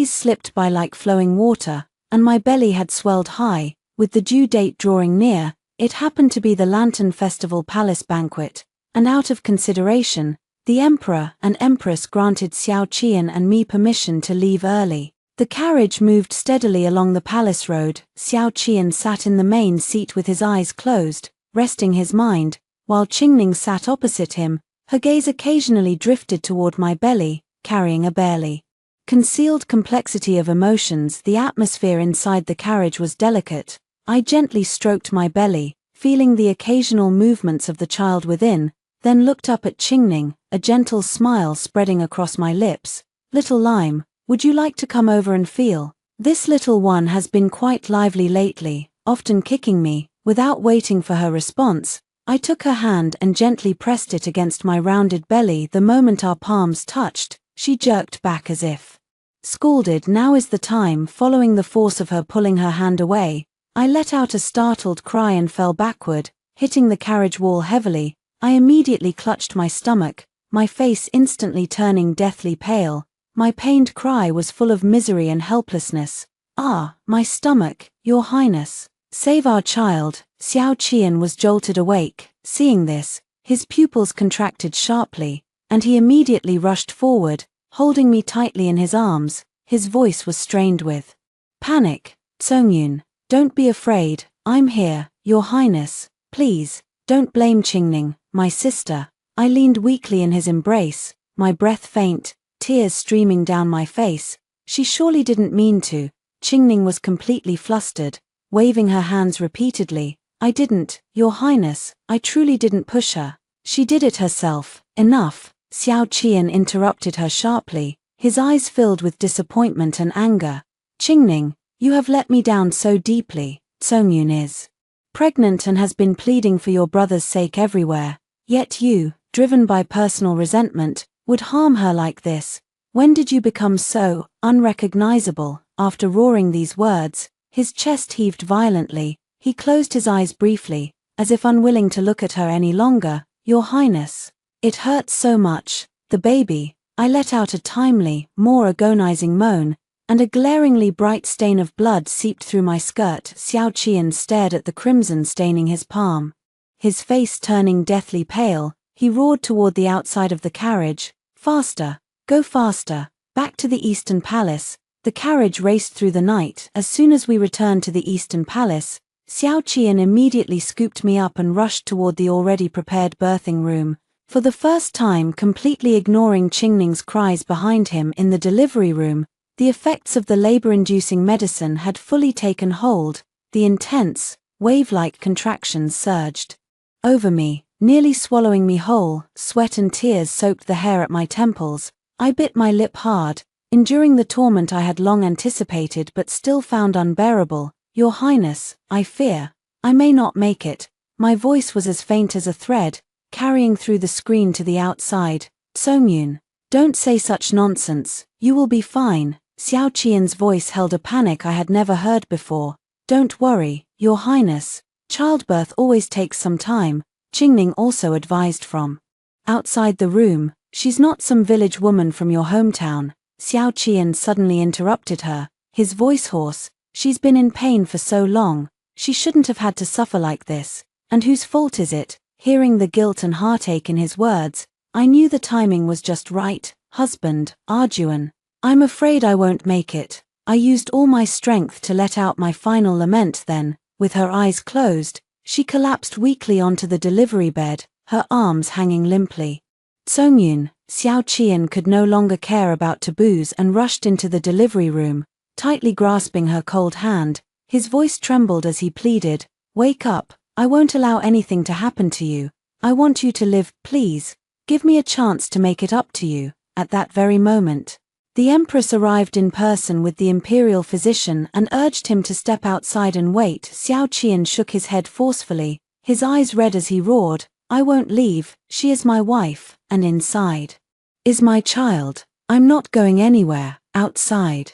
slipped by like flowing water, and my belly had swelled high. With the due date drawing near, it happened to be the Lantern Festival Palace banquet, and out of consideration, the Emperor and Empress granted Xiao Qian and me permission to leave early. The carriage moved steadily along the palace road. Xiao Qian sat in the main seat with his eyes closed, resting his mind, while Qingning sat opposite him. Her gaze occasionally drifted toward my belly, carrying a barely concealed complexity of emotions. The atmosphere inside the carriage was delicate. I gently stroked my belly, feeling the occasional movements of the child within, then looked up at Qingning, a gentle smile spreading across my lips. "Little Lime, would you like to come over and feel? This little one has been quite lively lately, often kicking me." Without waiting for her response, I took her hand and gently pressed it against my rounded belly. The moment our palms touched, she jerked back as if scalded. "Now is the time." Following the force of her pulling her hand away, I let out a startled cry and fell backward, hitting the carriage wall heavily. I immediately clutched my stomach, my face instantly turning deathly pale. My pained cry was full of misery and helplessness. "Ah, my stomach, Your Highness. Save our child." Xiao Qian was jolted awake. Seeing this, his pupils contracted sharply, and he immediately rushed forward, holding me tightly in his arms. His voice was strained with panic. "Songyun, don't be afraid, I'm here, Your Highness. Please, don't blame Qingning, my sister." I leaned weakly in his embrace, my breath faint, tears streaming down my face. "She surely didn't mean to." Qingning was completely flustered, waving her hands repeatedly. "I didn't, Your Highness, I truly didn't push her. She did it herself." "Enough," Xiao Qian interrupted her sharply, his eyes filled with disappointment and anger. "Qingning, you have let me down so deeply. Songyun is pregnant and has been pleading for your brother's sake everywhere, yet you, driven by personal resentment, would harm her like this. When did you become so unrecognizable?" After roaring these words, his chest heaved violently. He closed his eyes briefly, as if unwilling to look at her any longer. "Your Highness, it hurts so much. The baby." I let out a timely, more agonizing moan, and a glaringly bright stain of blood seeped through my skirt. Xiao Qian stared at the crimson staining his palm. His face turning deathly pale, he roared toward the outside of the carriage. "Faster, go faster, back to the Eastern Palace." The carriage raced through the night. As soon as we returned to the Eastern Palace, Xiao Qian immediately scooped me up and rushed toward the already prepared birthing room. For the first time, completely ignoring Qingning's cries behind him in the delivery room, the effects of the labor-inducing medicine had fully taken hold. The intense, wave-like contractions surged over me, nearly swallowing me whole. Sweat and tears soaked the hair at my temples. I bit my lip hard, enduring the torment I had long anticipated but still found unbearable. Your Highness, I fear I may not make it. My voice was as faint as a thread, carrying through the screen to the outside. Songyun, don't say such nonsense, you will be fine. Xiao Qian's voice held a panic I had never heard before. Don't worry, Your Highness, childbirth always takes some time, Qingning also advised from outside the room. She's not some village woman from your hometown. Xiao Qian suddenly interrupted her, his voice hoarse. She's been in pain for so long, she shouldn't have had to suffer like this. And whose fault is it? Hearing the guilt and heartache in his words, I knew the timing was just right. Husband, Arjuan, I'm afraid I won't make it. I used all my strength to let out my final lament. Then, with her eyes closed, she collapsed weakly onto the delivery bed, her arms hanging limply. Songyun, Xiao Qian could no longer care about taboos and rushed into the delivery room, tightly grasping her cold hand. His voice trembled as he pleaded, "Wake up, I won't allow anything to happen to you. I want you to live, please. Give me a chance to make it up to you." At that very moment, the Empress arrived in person with the imperial physician and urged him to step outside and wait. Xiao Qian shook his head forcefully, his eyes red as he roared, "I won't leave, she is my wife, and inside is my child. I'm not going anywhere, outside."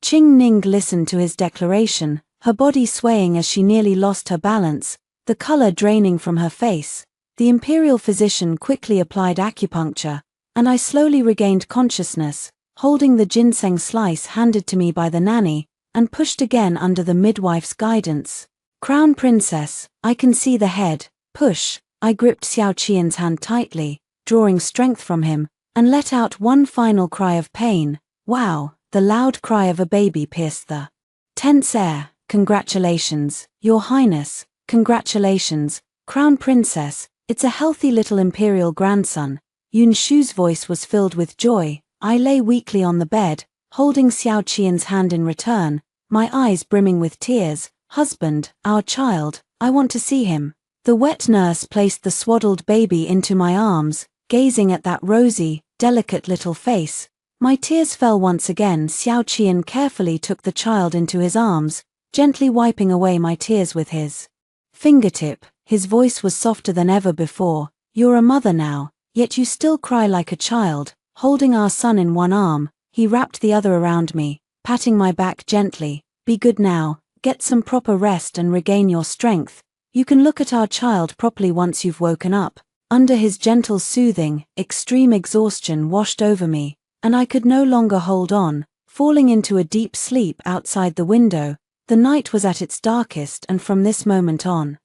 Qing Ning listened to his declaration, her body swaying as she nearly lost her balance, the color draining from her face. The imperial physician quickly applied acupuncture, and I slowly regained consciousness, holding the ginseng slice handed to me by the nanny, and pushed again under the midwife's guidance. "Crown Princess, I can see the head. Push." I gripped Xiao Qian's hand tightly, drawing strength from him, and let out one final cry of pain. Wow, the loud cry of a baby pierced the tense air. "Congratulations, Your Highness, congratulations, Crown Princess, it's a healthy little imperial grandson." Yun Shu's voice was filled with joy. I lay weakly on the bed, holding Xiao Qian's hand in return, my eyes brimming with tears. "Husband, our child, I want to see him." The wet nurse placed the swaddled baby into my arms, gazing at that rosy, delicate little face. My tears fell once again. Xiao Qian carefully took the child into his arms, gently wiping away my tears with his fingertip. His voice was softer than ever before. "You're a mother now, yet you still cry like a child." Holding our son in one arm, he wrapped the other around me, patting my back gently. "Be good now, get some proper rest and regain your strength. You can look at our child properly once you've woken up." Under his gentle soothing, extreme exhaustion washed over me, and I could no longer hold on, falling into a deep sleep outside the window. The night was at its darkest, and from this moment on,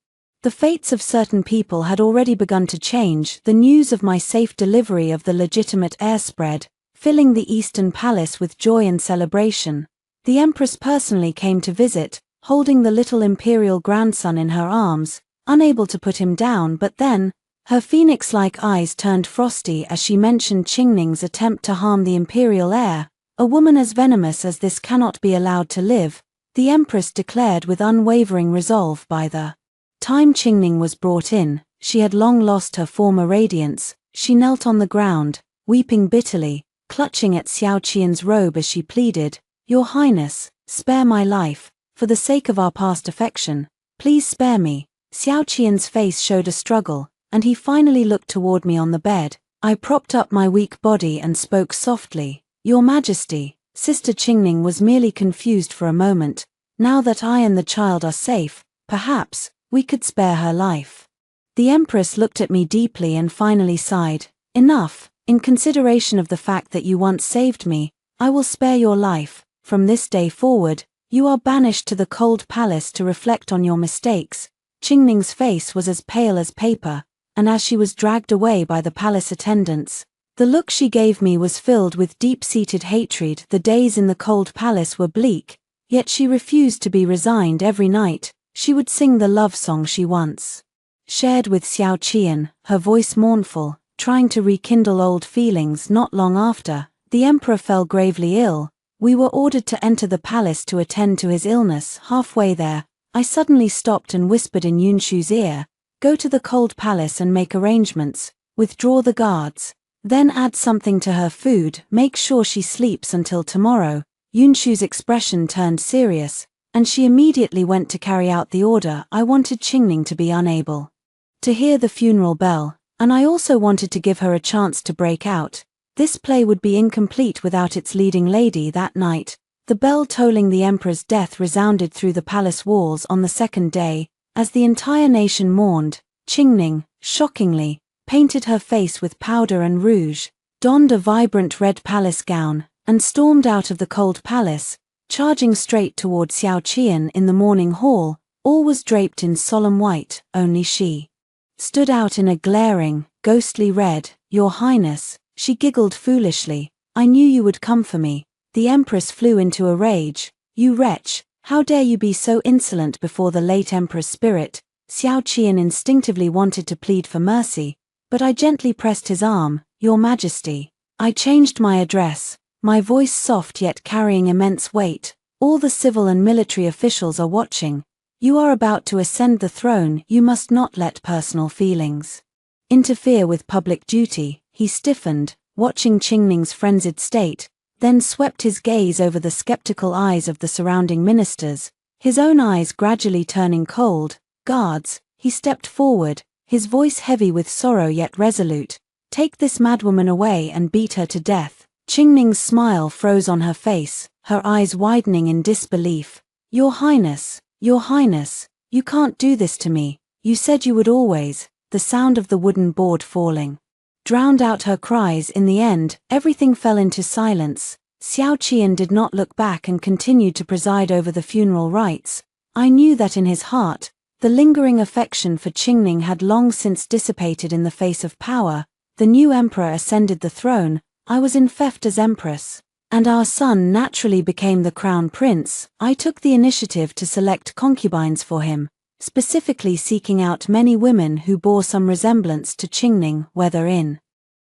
the fates of certain people had already begun to change. The news of my safe delivery of the legitimate heir spread, filling the Eastern Palace with joy and celebration. The Empress personally came to visit, holding the little imperial grandson in her arms, unable to put him down. But then, her phoenix-like eyes turned frosty as she mentioned Qingning's attempt to harm the imperial heir. "A woman as venomous as this cannot be allowed to live," the Empress declared with unwavering resolve. By the time Qingning was brought in, she had long lost her former radiance. She knelt on the ground, weeping bitterly, clutching at Xiao Qian's robe as she pleaded, "Your Highness, spare my life. For the sake of our past affection, please spare me." Xiao Qian's face showed a struggle, and he finally looked toward me on the bed. I propped up my weak body and spoke softly, "Your Majesty." Sister Qingning was merely confused for a moment. "Now that I and the child are safe, perhaps we could spare her life." The Empress looked at me deeply and finally sighed, "Enough. In consideration of the fact that you once saved me, I will spare your life. From this day forward, you are banished to the cold palace to reflect on your mistakes." Qingning's face was as pale as paper, and as she was dragged away by the palace attendants, the look she gave me was filled with deep-seated hatred. The days in the cold palace were bleak, yet she refused to be resigned. Every night, she would sing the love song she once shared with Xiao Qian, her voice mournful, trying to rekindle old feelings. Not long after, the emperor fell gravely ill. We were ordered to enter the palace to attend to his illness. Halfway there, I suddenly stopped and whispered in Yunshu's ear, Go to the cold palace and make arrangements, withdraw the guards. Then add something to her food, make sure she sleeps until tomorrow. Yunshu's expression turned serious, and she immediately went to carry out the order. I wanted Qingning to be unable to hear the funeral bell, and I also wanted to give her a chance to break out. This play would be incomplete without its leading lady. That night, the bell tolling the emperor's death resounded through the palace walls. On the second day, as the entire nation mourned, Qingning, shockingly, painted her face with powder and rouge, donned a vibrant red palace gown, and stormed out of the cold palace, charging straight toward Xiao Qian in the morning hall. All was draped in solemn white, only she stood out in a glaring, ghostly red. Your Highness, she giggled foolishly, I knew you would come for me. The Empress flew into a rage. You wretch, how dare you be so insolent before the late Emperor's spirit? Xiao Qian instinctively wanted to plead for mercy, but I gently pressed his arm. Your Majesty. I changed my address, my voice soft yet carrying immense weight. All the civil and military officials are watching. You are about to ascend the throne. You must not let personal feelings interfere with public duty. He stiffened, watching Qingning's frenzied state, then swept his gaze over the skeptical eyes of the surrounding ministers, his own eyes gradually turning cold. Guards, he stepped forward, his voice heavy with sorrow yet resolute. Take this madwoman away and beat her to death. Qingning's smile froze on her face, her eyes widening in disbelief. Your Highness, you can't do this to me. You said you would always. The sound of the wooden board falling drowned out her cries. In the end, everything fell into silence. Xiao Qian did not look back and continued to preside over the funeral rites. I knew that in his heart, the lingering affection for Qingning had long since dissipated in the face of power. The new emperor ascended the throne, I was infeft as empress, and our son naturally became the crown prince. I took the initiative to select concubines for him, specifically seeking out many women who bore some resemblance to Qingning, whether in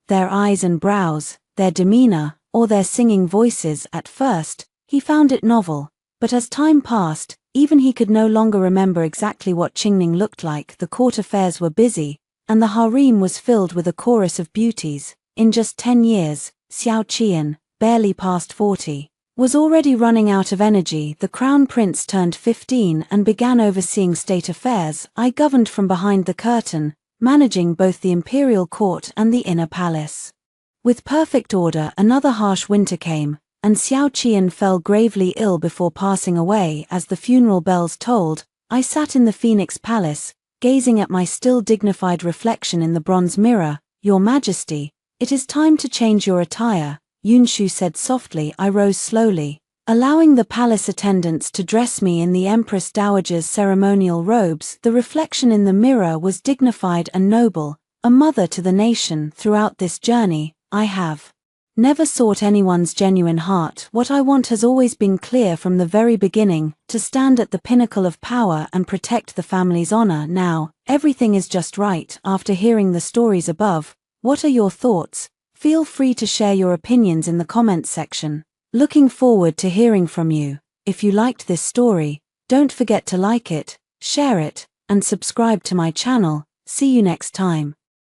their eyes and brows, their demeanor, or their singing voices. At first, he found it novel, but as time passed, even he could no longer remember exactly what Qingning looked like. The court affairs were busy, and the harem was filled with a chorus of beauties. In just 10 years, Xiao Qian, barely past 40, was already running out of energy. The crown prince turned 15 and began overseeing state affairs. I governed from behind the curtain, managing both the imperial court and the inner palace with perfect order. Another harsh winter came, and Xiao Qian fell gravely ill before passing away. As the funeral bells tolled, I sat in the Phoenix Palace, gazing at my still dignified reflection in the bronze mirror. Your Majesty, it is time to change your attire, Yunshu said softly. I rose slowly, allowing the palace attendants to dress me in the Empress Dowager's ceremonial robes. The reflection in the mirror was dignified and noble, a mother to the nation. Throughout this journey, I have never sought anyone's genuine heart. What I want has always been clear from the very beginning, to stand at the pinnacle of power and protect the family's honor. Now, everything is just right. After hearing the stories above, what are your thoughts? Feel free to share your opinions in the comments section. Looking forward to hearing from you. If you liked this story, don't forget to like it, share it, and subscribe to my channel. See you next time.